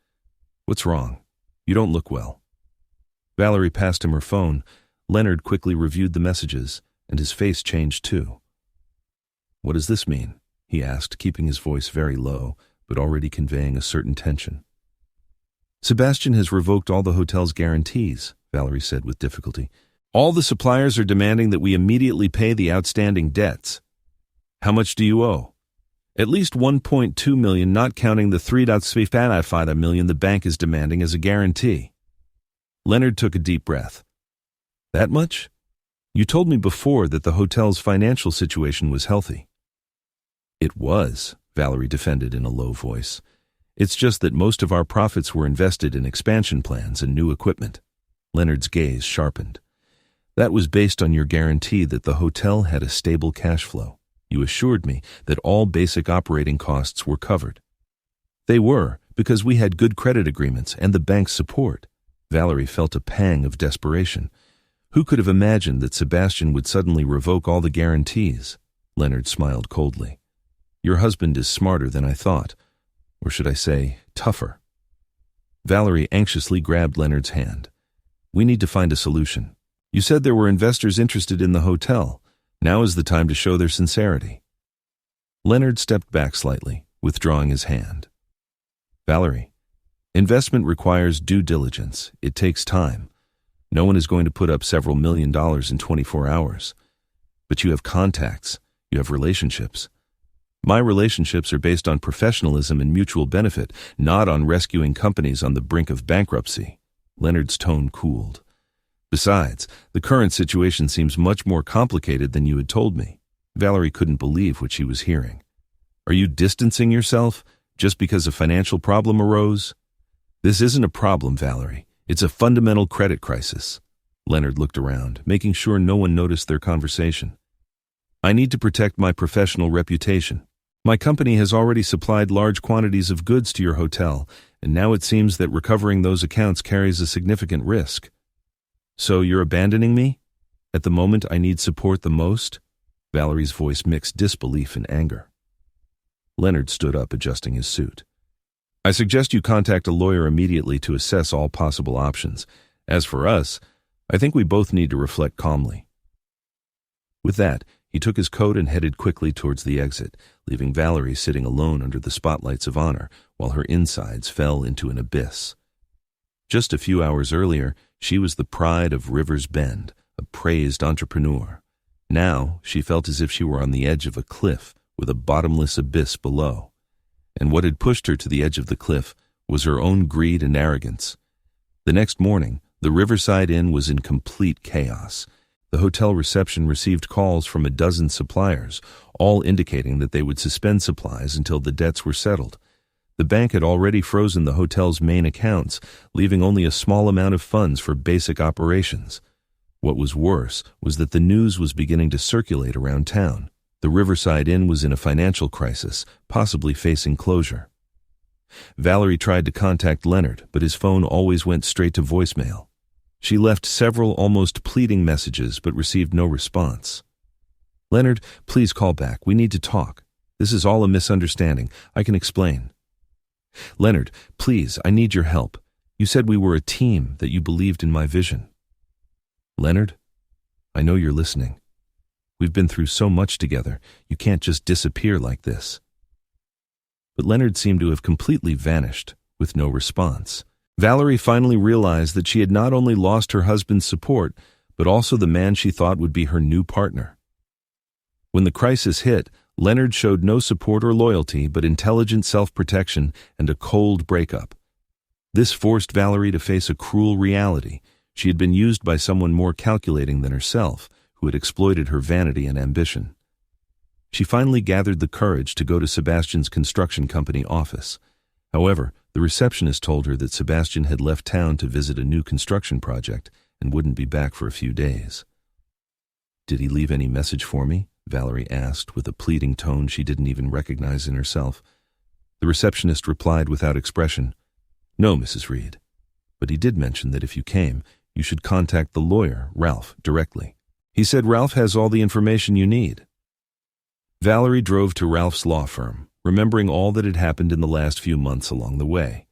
"What's wrong? You don't look well." Valerie passed him her phone. Leonard quickly reviewed the messages, and his face changed too. "What does this mean?" he asked, keeping his voice very low, but already conveying a certain tension. "Sebastian has revoked all the hotel's guarantees," Valerie said with difficulty. "All the suppliers are demanding that we immediately pay the outstanding debts." "How much do you owe?" "At least 1.2 million, not counting the 3.25 million the bank is demanding as a guarantee." Leonard took a deep breath. "That much? You told me before that the hotel's financial situation was healthy." "It was," Valerie defended in a low voice. "It's just that most of our profits were invested in expansion plans and new equipment." Leonard's gaze sharpened. "That was based on your guarantee that the hotel had a stable cash flow. You assured me that all basic operating costs were covered." "They were, because we had good credit agreements and the bank's support." Valerie felt a pang of desperation. Who could have imagined that Sebastian would suddenly revoke all the guarantees? Leonard smiled coldly. "Your husband is smarter than I thought. Or should I say, tougher?" Valerie anxiously grabbed Leonard's hand. "We need to find a solution. You said there were investors interested in the hotel. Now is the time to show their sincerity." Leonard stepped back slightly, withdrawing his hand. "Valerie, investment requires due diligence. It takes time. No one is going to put up several $1 million in 24 hours. But you have contacts. You have relationships. My relationships are based on professionalism and mutual benefit, not on rescuing companies on the brink of bankruptcy." Leonard's tone cooled. "Besides, the current situation seems much more complicated than you had told me." Valerie couldn't believe what she was hearing. "Are you distancing yourself just because a financial problem arose?" "This isn't a problem, Valerie. It's a fundamental credit crisis." Leonard looked around, making sure no one noticed their conversation. "I need to protect my professional reputation. My company has already supplied large quantities of goods to your hotel, and now it seems that recovering those accounts carries a significant risk." "So you're abandoning me? At the moment I need support the most?" Valerie's voice mixed disbelief and anger. Leonard stood up, adjusting his suit. "I suggest you contact a lawyer immediately to assess all possible options. As for us, I think we both need to reflect calmly." With that, he took his coat and headed quickly towards the exit, leaving Valerie sitting alone under the spotlights of honor while her insides fell into an abyss. Just a few hours earlier, she was the pride of Rivers Bend, a praised entrepreneur. Now, she felt as if she were on the edge of a cliff with a bottomless abyss below. And what had pushed her to the edge of the cliff was her own greed and arrogance. The next morning, the Riverside Inn was in complete chaos. The hotel reception received calls from a dozen suppliers, all indicating that they would suspend supplies until the debts were settled. The bank had already frozen the hotel's main accounts, leaving only a small amount of funds for basic operations. What was worse was that the news was beginning to circulate around town. The Riverside Inn was in a financial crisis, possibly facing closure. Valerie tried to contact Leonard, but his phone always went straight to voicemail. She left several almost pleading messages but received no response. "Leonard, please call back. We need to talk. This is all a misunderstanding. I can explain." "Leonard, please, I need your help. You said we were a team, that you believed in my vision." "Leonard, I know you're listening. We've been through so much together. You can't just disappear like this." But Leonard seemed to have completely vanished, with no response. Valerie finally realized that she had not only lost her husband's support, but also the man she thought would be her new partner. When the crisis hit, Leonard showed no support or loyalty, but intelligent self-protection and a cold breakup. This forced Valerie to face a cruel reality. She had been used by someone more calculating than herself, who had exploited her vanity and ambition. She finally gathered the courage to go to Sebastian's construction company office. However, the receptionist told her that Sebastian had left town to visit a new construction project and wouldn't be back for a few days. "Did he leave any message for me?" Valerie asked with a pleading tone she didn't even recognize in herself. The receptionist replied without expression, "No, Mrs. Reed. But he did mention that if you came, you should contact the lawyer, Ralph, directly. He said Ralph has all the information you need." Valerie drove to Ralph's law firm, remembering all that had happened in the last few months along the way.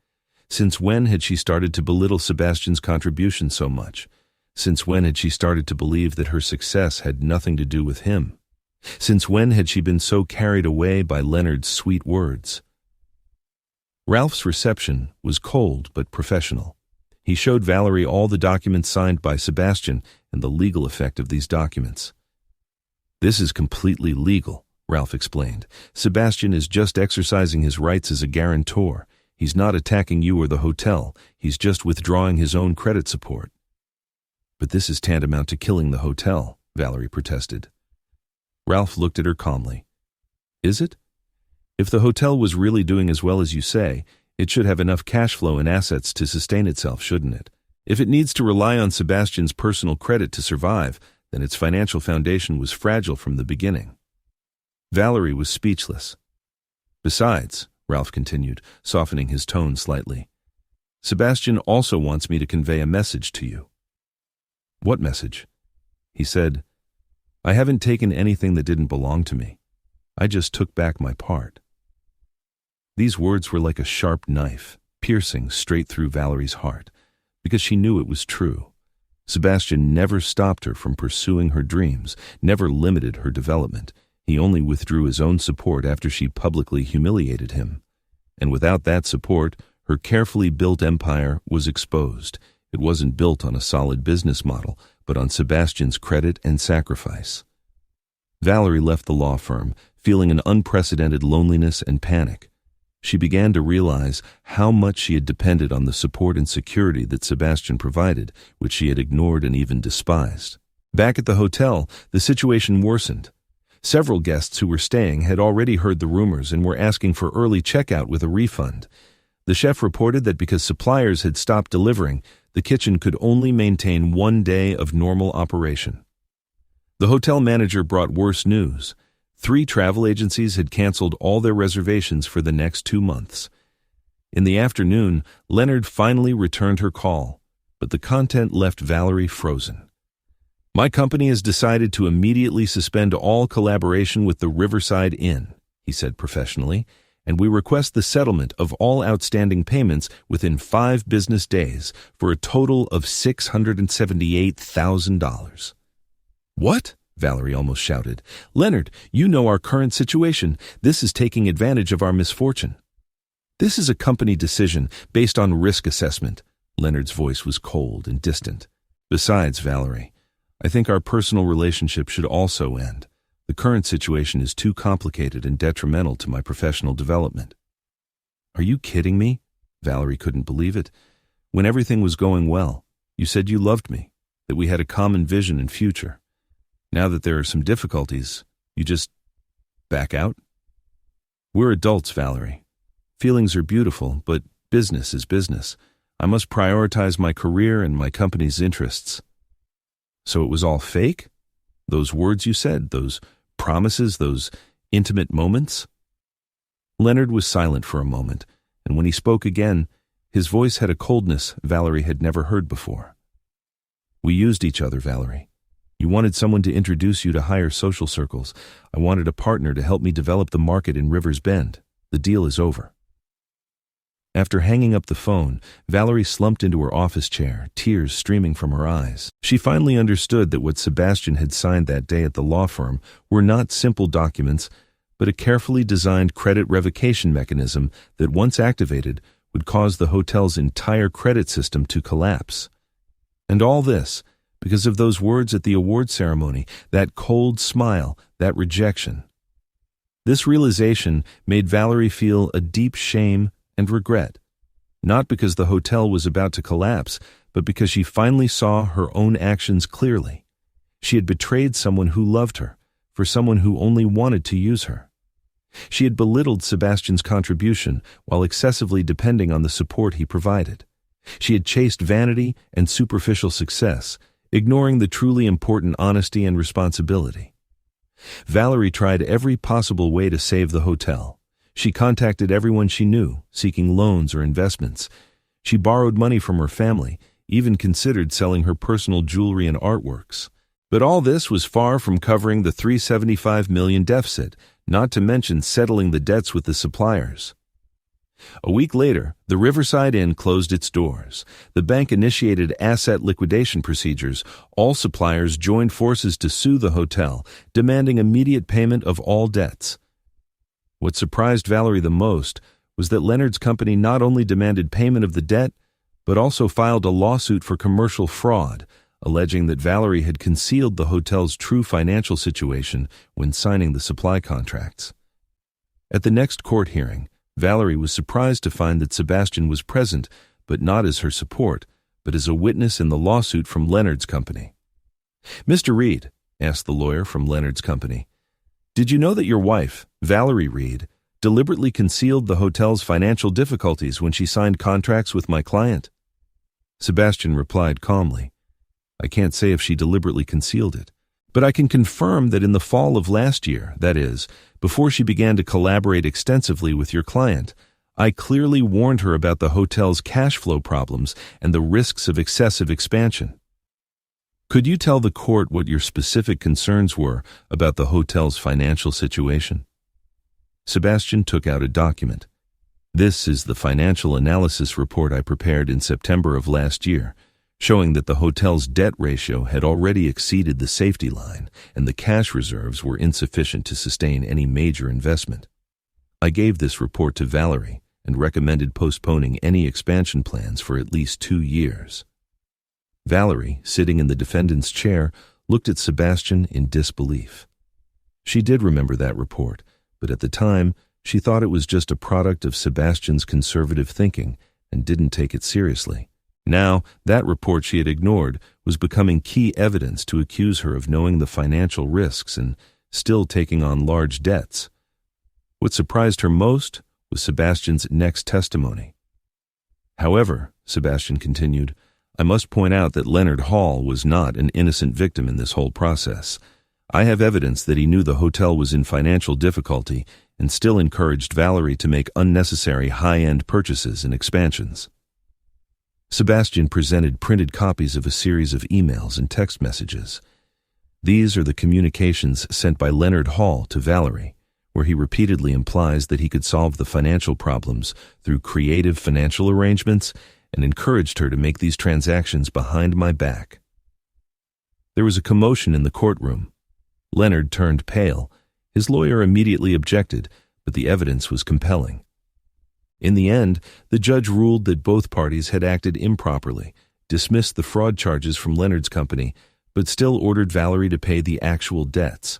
Since when had she started to belittle Sebastian's contribution so much? Since when had she started to believe that her success had nothing to do with him? Since when had she been so carried away by Leonard's sweet words? Ralph's reception was cold but professional. He showed Valerie all the documents signed by Sebastian and the legal effect of these documents. "This is completely legal," Ralph explained. "Sebastian is just exercising his rights as a guarantor. He's not attacking you or the hotel. He's just withdrawing his own credit support." "But this is tantamount to killing the hotel," Valerie protested. Ralph looked at her calmly. "Is it? If the hotel was really doing as well as you say, it should have enough cash flow and assets to sustain itself, shouldn't it? If it needs to rely on Sebastian's personal credit to survive, then its financial foundation was fragile from the beginning." Valerie was speechless. "Besides," Ralph continued, softening his tone slightly, "Sebastian also wants me to convey a message to you." "What message?" He said, "I haven't taken anything that didn't belong to me. I just took back my part." These words were like a sharp knife, piercing straight through Valerie's heart, because she knew it was true. Sebastian never stopped her from pursuing her dreams, never limited her development. He only withdrew his own support after she publicly humiliated him. And without that support, her carefully built empire was exposed. It wasn't built on a solid business model, but on Sebastian's credit and sacrifice. Valerie left the law firm, feeling an unprecedented loneliness and panic. She began to realize how much she had depended on the support and security that Sebastian provided, which she had ignored and even despised. Back at the hotel, the situation worsened. Several guests who were staying had already heard the rumors and were asking for early checkout with a refund. The chef reported that because suppliers had stopped delivering, the kitchen could only maintain 1 day of normal operation. The hotel manager brought worse news. 3 travel agencies had canceled all their reservations for the next 2 months. In the afternoon, Leonard finally returned her call, but the content left Valerie frozen. "My company has decided to immediately suspend all collaboration with the Riverside Inn," he said professionally, "and we request the settlement of all outstanding payments within 5 business days for a total of $678,000. "What?" Valerie almost shouted. "Leonard, you know our current situation. This is taking advantage of our misfortune." "This is a company decision based on risk assessment." Leonard's voice was cold and distant. "Besides, Valerie, I think our personal relationship should also end. The current situation is too complicated and detrimental to my professional development." "Are you kidding me?" Valerie couldn't believe it. "When everything was going well, you said you loved me, that we had a common vision and future. Now that there are some difficulties, you just back out?" "We're adults, Valerie. Feelings are beautiful, but business is business. I must prioritize my career and my company's interests." "So it was all fake? Those words you said, those promises, those intimate moments?" Leonard was silent for a moment, and when he spoke again, his voice had a coldness Valerie had never heard before. "We used each other, Valerie. You wanted someone to introduce you to higher social circles. I wanted a partner to help me develop the market in Rivers Bend. The deal is over." After hanging up the phone, Valerie slumped into her office chair, tears streaming from her eyes. She finally understood that what Sebastian had signed that day at the law firm were not simple documents, but a carefully designed credit revocation mechanism that, once activated, would cause the hotel's entire credit system to collapse. And all this because of those words at the award ceremony, that cold smile, that rejection. This realization made Valerie feel a deep shame and regret, not because the hotel was about to collapse, but because she finally saw her own actions clearly. She had betrayed someone who loved her for someone who only wanted to use her. She had belittled Sebastian's contribution while excessively depending on the support he provided. She had chased vanity and superficial success, ignoring the truly important honesty and responsibility. Valerie tried every possible way to save the hotel. She contacted everyone she knew, seeking loans or investments. She borrowed money from her family, even considered selling her personal jewelry and artworks. But all this was far from covering the $375 million deficit, not to mention settling the debts with the suppliers. A week later, the Riverside Inn closed its doors. The bank initiated asset liquidation procedures. All suppliers joined forces to sue the hotel, demanding immediate payment of all debts. What surprised Valerie the most was that Leonard's company not only demanded payment of the debt, but also filed a lawsuit for commercial fraud, alleging that Valerie had concealed the hotel's true financial situation when signing the supply contracts. At the next court hearing, Valerie was surprised to find that Sebastian was present, but not as her support, but as a witness in the lawsuit from Leonard's company. "Mr. Reed," asked the lawyer from Leonard's company, "did you know that your wife, Valerie Reed, deliberately concealed the hotel's financial difficulties when she signed contracts with my client?" Sebastian replied calmly, "I can't say if she deliberately concealed it, but I can confirm that in the fall of last year, that is, before she began to collaborate extensively with your client, I clearly warned her about the hotel's cash flow problems and the risks of excessive expansion. Could you tell the court what your specific concerns were about the hotel's financial situation?" Sebastian took out a document. "This is the financial analysis report I prepared in September of last year, showing that the hotel's debt ratio had already exceeded the safety line and the cash reserves were insufficient to sustain any major investment. I gave this report to Valerie and recommended postponing any expansion plans for at least 2 years." Valerie, sitting in the defendant's chair, looked at Sebastian in disbelief. She did remember that report, but at the time, she thought it was just a product of Sebastian's conservative thinking and didn't take it seriously. Now, that report she had ignored was becoming key evidence to accuse her of knowing the financial risks and still taking on large debts. What surprised her most was Sebastian's next testimony. "However," Sebastian continued, "I must point out that Leonard Hall was not an innocent victim in this whole process. I have evidence that he knew the hotel was in financial difficulty and still encouraged Valerie to make unnecessary high-end purchases and expansions." Sebastian presented printed copies of a series of emails and text messages. These are the communications sent by Leonard Hall to Valerie, where he repeatedly implies that he could solve the financial problems through creative financial arrangements and encouraged her to make these transactions behind my back. There was a commotion in the courtroom. Leonard turned pale. His lawyer immediately objected, but the evidence was compelling. In the end, the judge ruled that both parties had acted improperly, dismissed the fraud charges from Leonard's company, but still ordered Valerie to pay the actual debts.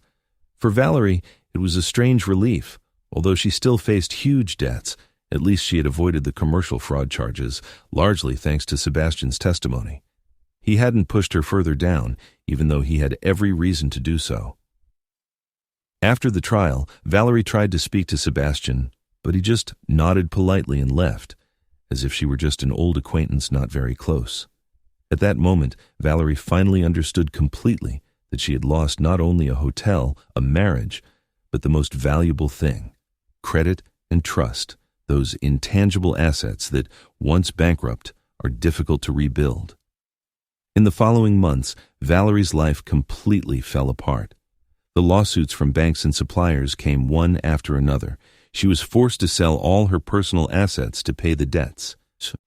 For Valerie, it was a strange relief. Although she still faced huge debts, at least she had avoided the commercial fraud charges, largely thanks to Sebastian's testimony. He hadn't pushed her further down, even though he had every reason to do so. After the trial, Valerie tried to speak to Sebastian, but he just nodded politely and left, as if she were just an old acquaintance not very close. At that moment, Valerie finally understood completely that she had lost not only a hotel, a marriage, but the most valuable thing, credit and trust, those intangible assets that, once bankrupt, are difficult to rebuild. In the following months, Valerie's life completely fell apart. The lawsuits from banks and suppliers came one after another. She was forced to sell all her personal assets to pay the debts.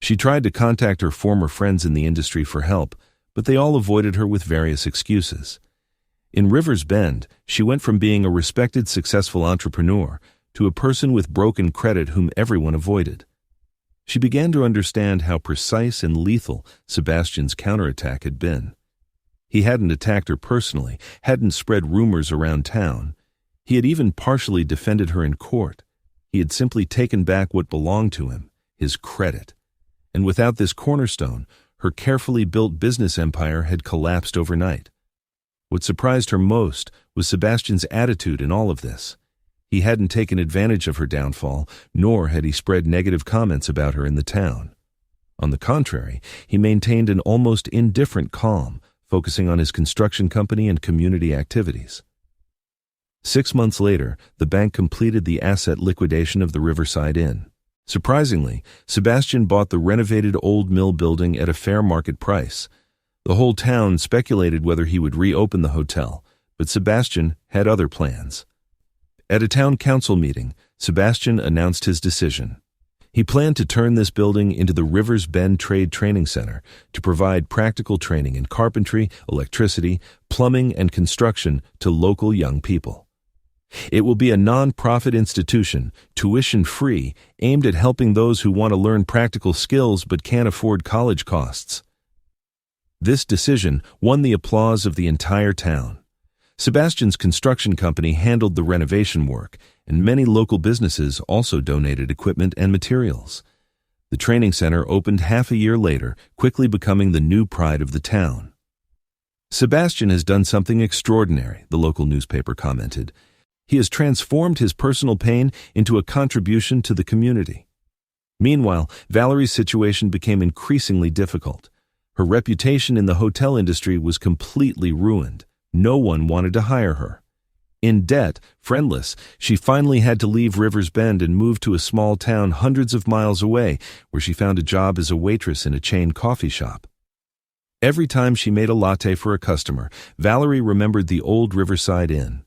She tried to contact her former friends in the industry for help, but they all avoided her with various excuses. In Rivers Bend, she went from being a respected, successful entrepreneur to a person with broken credit whom everyone avoided. She began to understand how precise and lethal Sebastian's counterattack had been. He hadn't attacked her personally, hadn't spread rumors around town. He had even partially defended her in court. He had simply taken back what belonged to him, his credit. And without this cornerstone, her carefully built business empire had collapsed overnight. What surprised her most was Sebastian's attitude in all of this. He hadn't taken advantage of her downfall, nor had he spread negative comments about her in the town. On the contrary, he maintained an almost indifferent calm, focusing on his construction company and community activities. 6 months later, the bank completed the asset liquidation of the Riverside Inn. Surprisingly, Sebastian bought the renovated old mill building at a fair market price. The whole town speculated whether he would reopen the hotel, but Sebastian had other plans. At a town council meeting, Sebastian announced his decision. He planned to turn this building into the Rivers Bend Trade Training Center to provide practical training in carpentry, electricity, plumbing, and construction to local young people. It will be a non-profit institution, tuition-free, aimed at helping those who want to learn practical skills but can't afford college costs. This decision won the applause of the entire town. Sebastian's construction company handled the renovation work, and many local businesses also donated equipment and materials. The training center opened half a year later, quickly becoming the new pride of the town. "Sebastian has done something extraordinary," the local newspaper commented. "He has transformed his personal pain into a contribution to the community." Meanwhile, Valerie's situation became increasingly difficult. Her reputation in the hotel industry was completely ruined. No one wanted to hire her. In debt, friendless, she finally had to leave Rivers Bend and move to a small town hundreds of miles away, where she found a job as a waitress in a chain coffee shop. Every time she made a latte for a customer, Valerie remembered the old Riverside Inn.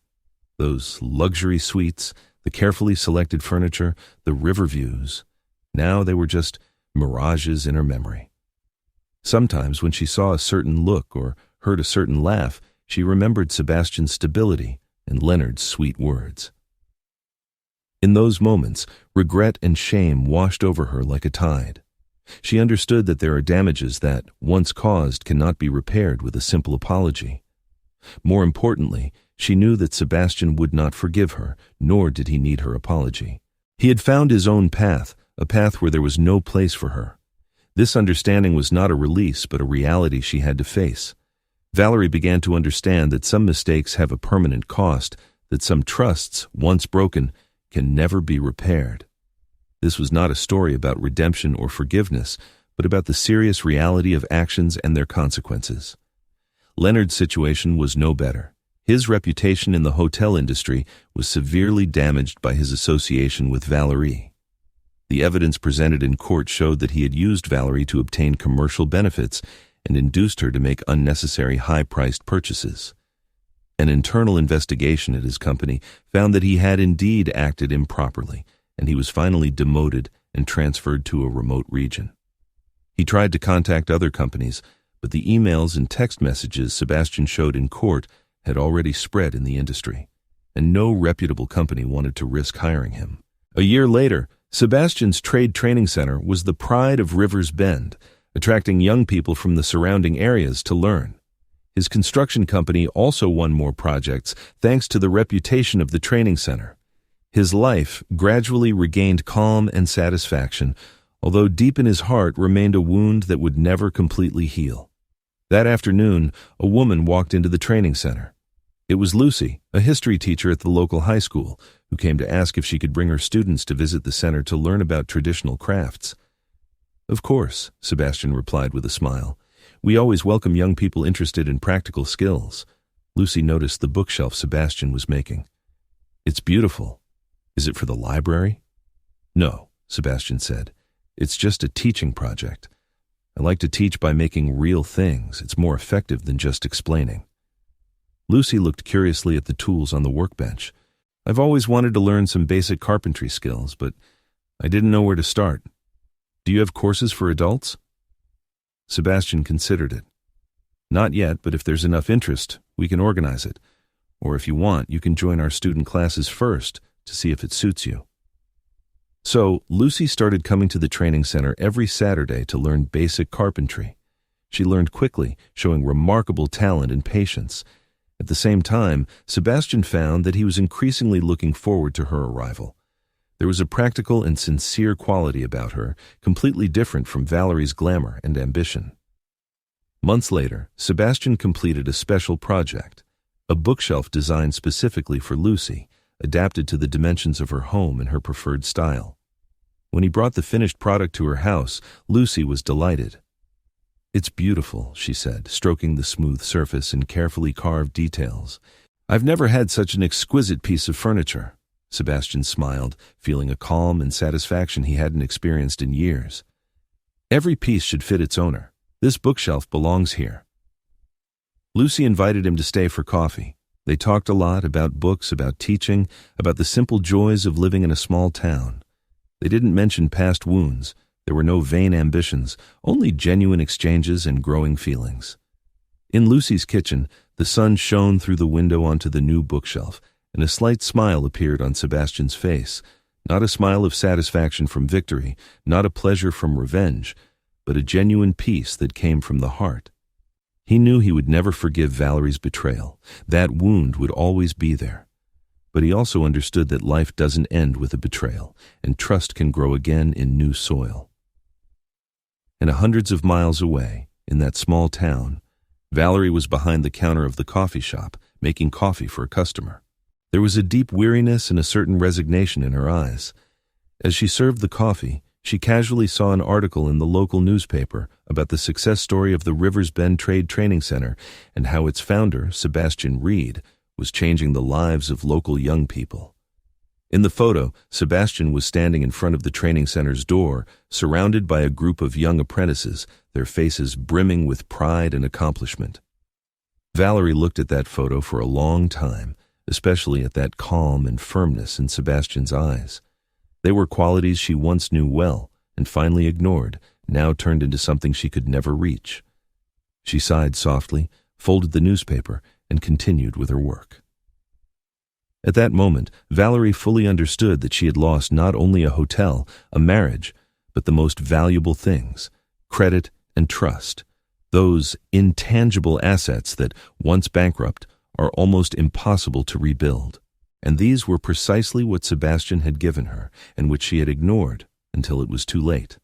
Those luxury suites, the carefully selected furniture, the river views. Now they were just mirages in her memory. Sometimes when she saw a certain look or heard a certain laugh, she remembered Sebastian's stability and Leonard's sweet words. In those moments, regret and shame washed over her like a tide. She understood that there are damages that, once caused, cannot be repaired with a simple apology. More importantly, she knew that Sebastian would not forgive her, nor did he need her apology. He had found his own path, a path where there was no place for her. This understanding was not a release, but a reality she had to face. Valerie began to understand that some mistakes have a permanent cost, that some trusts, once broken, can never be repaired. This was not a story about redemption or forgiveness, but about the serious reality of actions and their consequences. Leonard's situation was no better. His reputation in the hotel industry was severely damaged by his association with Valerie. The evidence presented in court showed that he had used Valerie to obtain commercial benefits and induced her to make unnecessary high-priced purchases. An internal investigation at his company found that he had indeed acted improperly, and he was finally demoted and transferred to a remote region. He tried to contact other companies, but the emails and text messages Sebastian showed in court had already spread in the industry, and no reputable company wanted to risk hiring him. A year later, Sebastian's trade training center was the pride of Rivers Bend, attracting young people from the surrounding areas to learn. His construction company also won more projects thanks to the reputation of the training center. His life gradually regained calm and satisfaction, although deep in his heart remained a wound that would never completely heal. That afternoon, a woman walked into the training center. It was Lucy, a history teacher at the local high school, who came to ask if she could bring her students to visit the center to learn about traditional crafts. "Of course," Sebastian replied with a smile. "We always welcome young people interested in practical skills." Lucy noticed the bookshelf Sebastian was making. "It's beautiful. Is it for the library?" "No," Sebastian said. "It's just a teaching project. I like to teach by making real things. It's more effective than just explaining." Lucy looked curiously at the tools on the workbench. "I've always wanted to learn some basic carpentry skills, but I didn't know where to start. Do you have courses for adults?" Sebastian considered it. "Not yet, but if there's enough interest, we can organize it. Or if you want, you can join our student classes first to see if it suits you." So, Lucy started coming to the training center every Saturday to learn basic carpentry. She learned quickly, showing remarkable talent and patience. At the same time, Sebastian found that he was increasingly looking forward to her arrival. There was a practical and sincere quality about her, completely different from Valerie's glamour and ambition. Months later, Sebastian completed a special project, a bookshelf designed specifically for Lucy, adapted to the dimensions of her home and her preferred style. When he brought the finished product to her house, Lucy was delighted. "It's beautiful," she said, stroking the smooth surface and carefully carved details. "I've never had such an exquisite piece of furniture." Sebastian smiled, feeling a calm and satisfaction he hadn't experienced in years. "Every piece should fit its owner. This bookshelf belongs here." Lucy invited him to stay for coffee. They talked a lot about books, about teaching, about the simple joys of living in a small town. They didn't mention past wounds. There were no vain ambitions, only genuine exchanges and growing feelings. In Lucy's kitchen, the sun shone through the window onto the new bookshelf, and a slight smile appeared on Sebastian's face, not a smile of satisfaction from victory, not a pleasure from revenge, but a genuine peace that came from the heart. He knew he would never forgive Valerie's betrayal. That wound would always be there. But he also understood that life doesn't end with a betrayal, and trust can grow again in new soil. And hundreds of miles away, in that small town, Valerie was behind the counter of the coffee shop, making coffee for a customer. There was a deep weariness and a certain resignation in her eyes. As she served the coffee, she casually saw an article in the local newspaper about the success story of the Rivers Bend Trade Training Center and how its founder, Sebastian Reed, was changing the lives of local young people. In the photo, Sebastian was standing in front of the training center's door, surrounded by a group of young apprentices, their faces brimming with pride and accomplishment. Valerie looked at that photo for a long time, especially at that calm and firmness in Sebastian's eyes. They were qualities she once knew well and finally ignored, now turned into something she could never reach. She sighed softly, folded the newspaper, and continued with her work. At that moment, Valerie fully understood that she had lost not only a hotel, a marriage, but the most valuable things, credit and trust, those intangible assets that, once bankrupt, are almost impossible to rebuild. And these were precisely what Sebastian had given her, and which she had ignored until it was too late.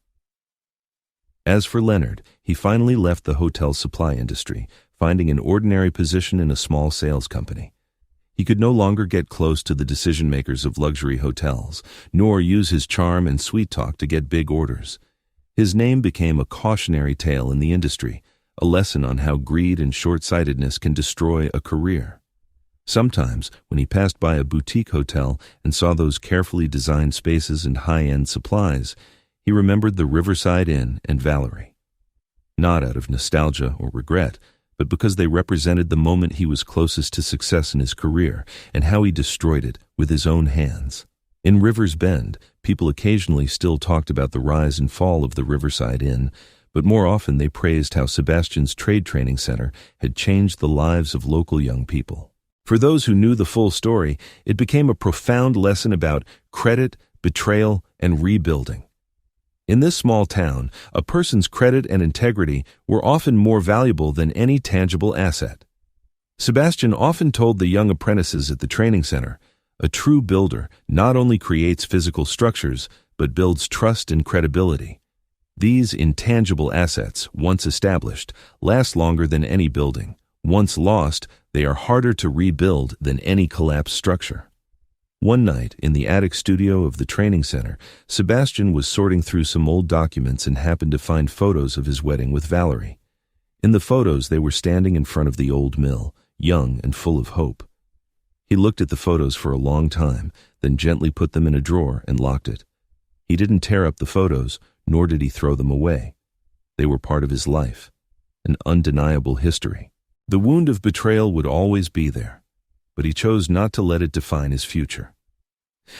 As for Leonard, he finally left the hotel supply industry, finding an ordinary position in a small sales company. He could no longer get close to the decision-makers of luxury hotels, nor use his charm and sweet talk to get big orders. His name became a cautionary tale in the industry, a lesson on how greed and short-sightedness can destroy a career. Sometimes, when he passed by a boutique hotel and saw those carefully designed spaces and high-end supplies, he remembered the Riverside Inn and Valerie. Not out of nostalgia or regret, but because they represented the moment he was closest to success in his career and how he destroyed it with his own hands. In Rivers Bend, people occasionally still talked about the rise and fall of the Riverside Inn, but more often they praised how Sebastian's trade training center had changed the lives of local young people. For those who knew the full story, it became a profound lesson about credit, betrayal, and rebuilding. In this small town, a person's credit and integrity were often more valuable than any tangible asset. Sebastian often told the young apprentices at the training center, a true builder not only creates physical structures, but builds trust and credibility. These intangible assets, once established, last longer than any building. Once lost, they are harder to rebuild than any collapsed structure. One night, in the attic studio of the training center, Sebastian was sorting through some old documents and happened to find photos of his wedding with Valerie. In the photos, they were standing in front of the old mill, young and full of hope. He looked at the photos for a long time, then gently put them in a drawer and locked it. He didn't tear up the photos, nor did he throw them away. They were part of his life, an undeniable history. The wound of betrayal would always be there, but he chose not to let it define his future.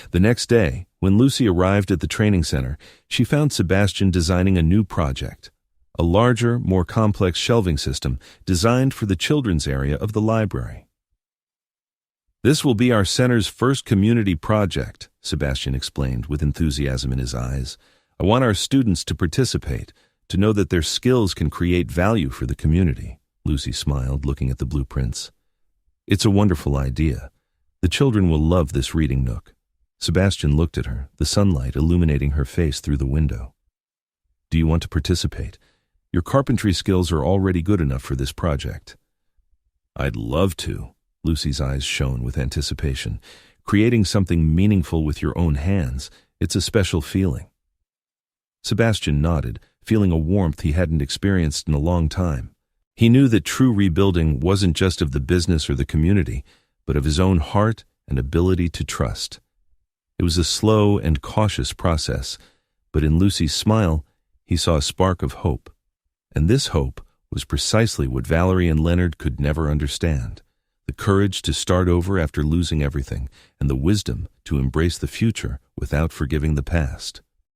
The next day, when Lucy arrived at the training center, she found Sebastian designing a new project, a larger, more complex shelving system designed for the children's area of the library. "This will be our center's first community project," Sebastian explained with enthusiasm in his eyes. "I want our students to participate, to know that their skills can create value for the community." Lucy smiled, looking at the blueprints. It's a wonderful idea. The children will love this reading nook. Sebastian looked at her, the sunlight illuminating her face through the window. Do you want to participate? Your carpentry skills are already good enough for this project. I'd love to. Lucy's eyes shone with anticipation. Creating something meaningful with your own hands, it's a special feeling. Sebastian nodded, feeling a warmth he hadn't experienced in a long time. He knew that true rebuilding wasn't just of the business or the community, but of his own heart and ability to trust. It was a slow and cautious process, but in Lucy's smile, he saw a spark of hope. And this hope was precisely what Valerie and Leonard could never understand. The courage to start over after losing everything, and the wisdom to embrace the future without forgiving the past.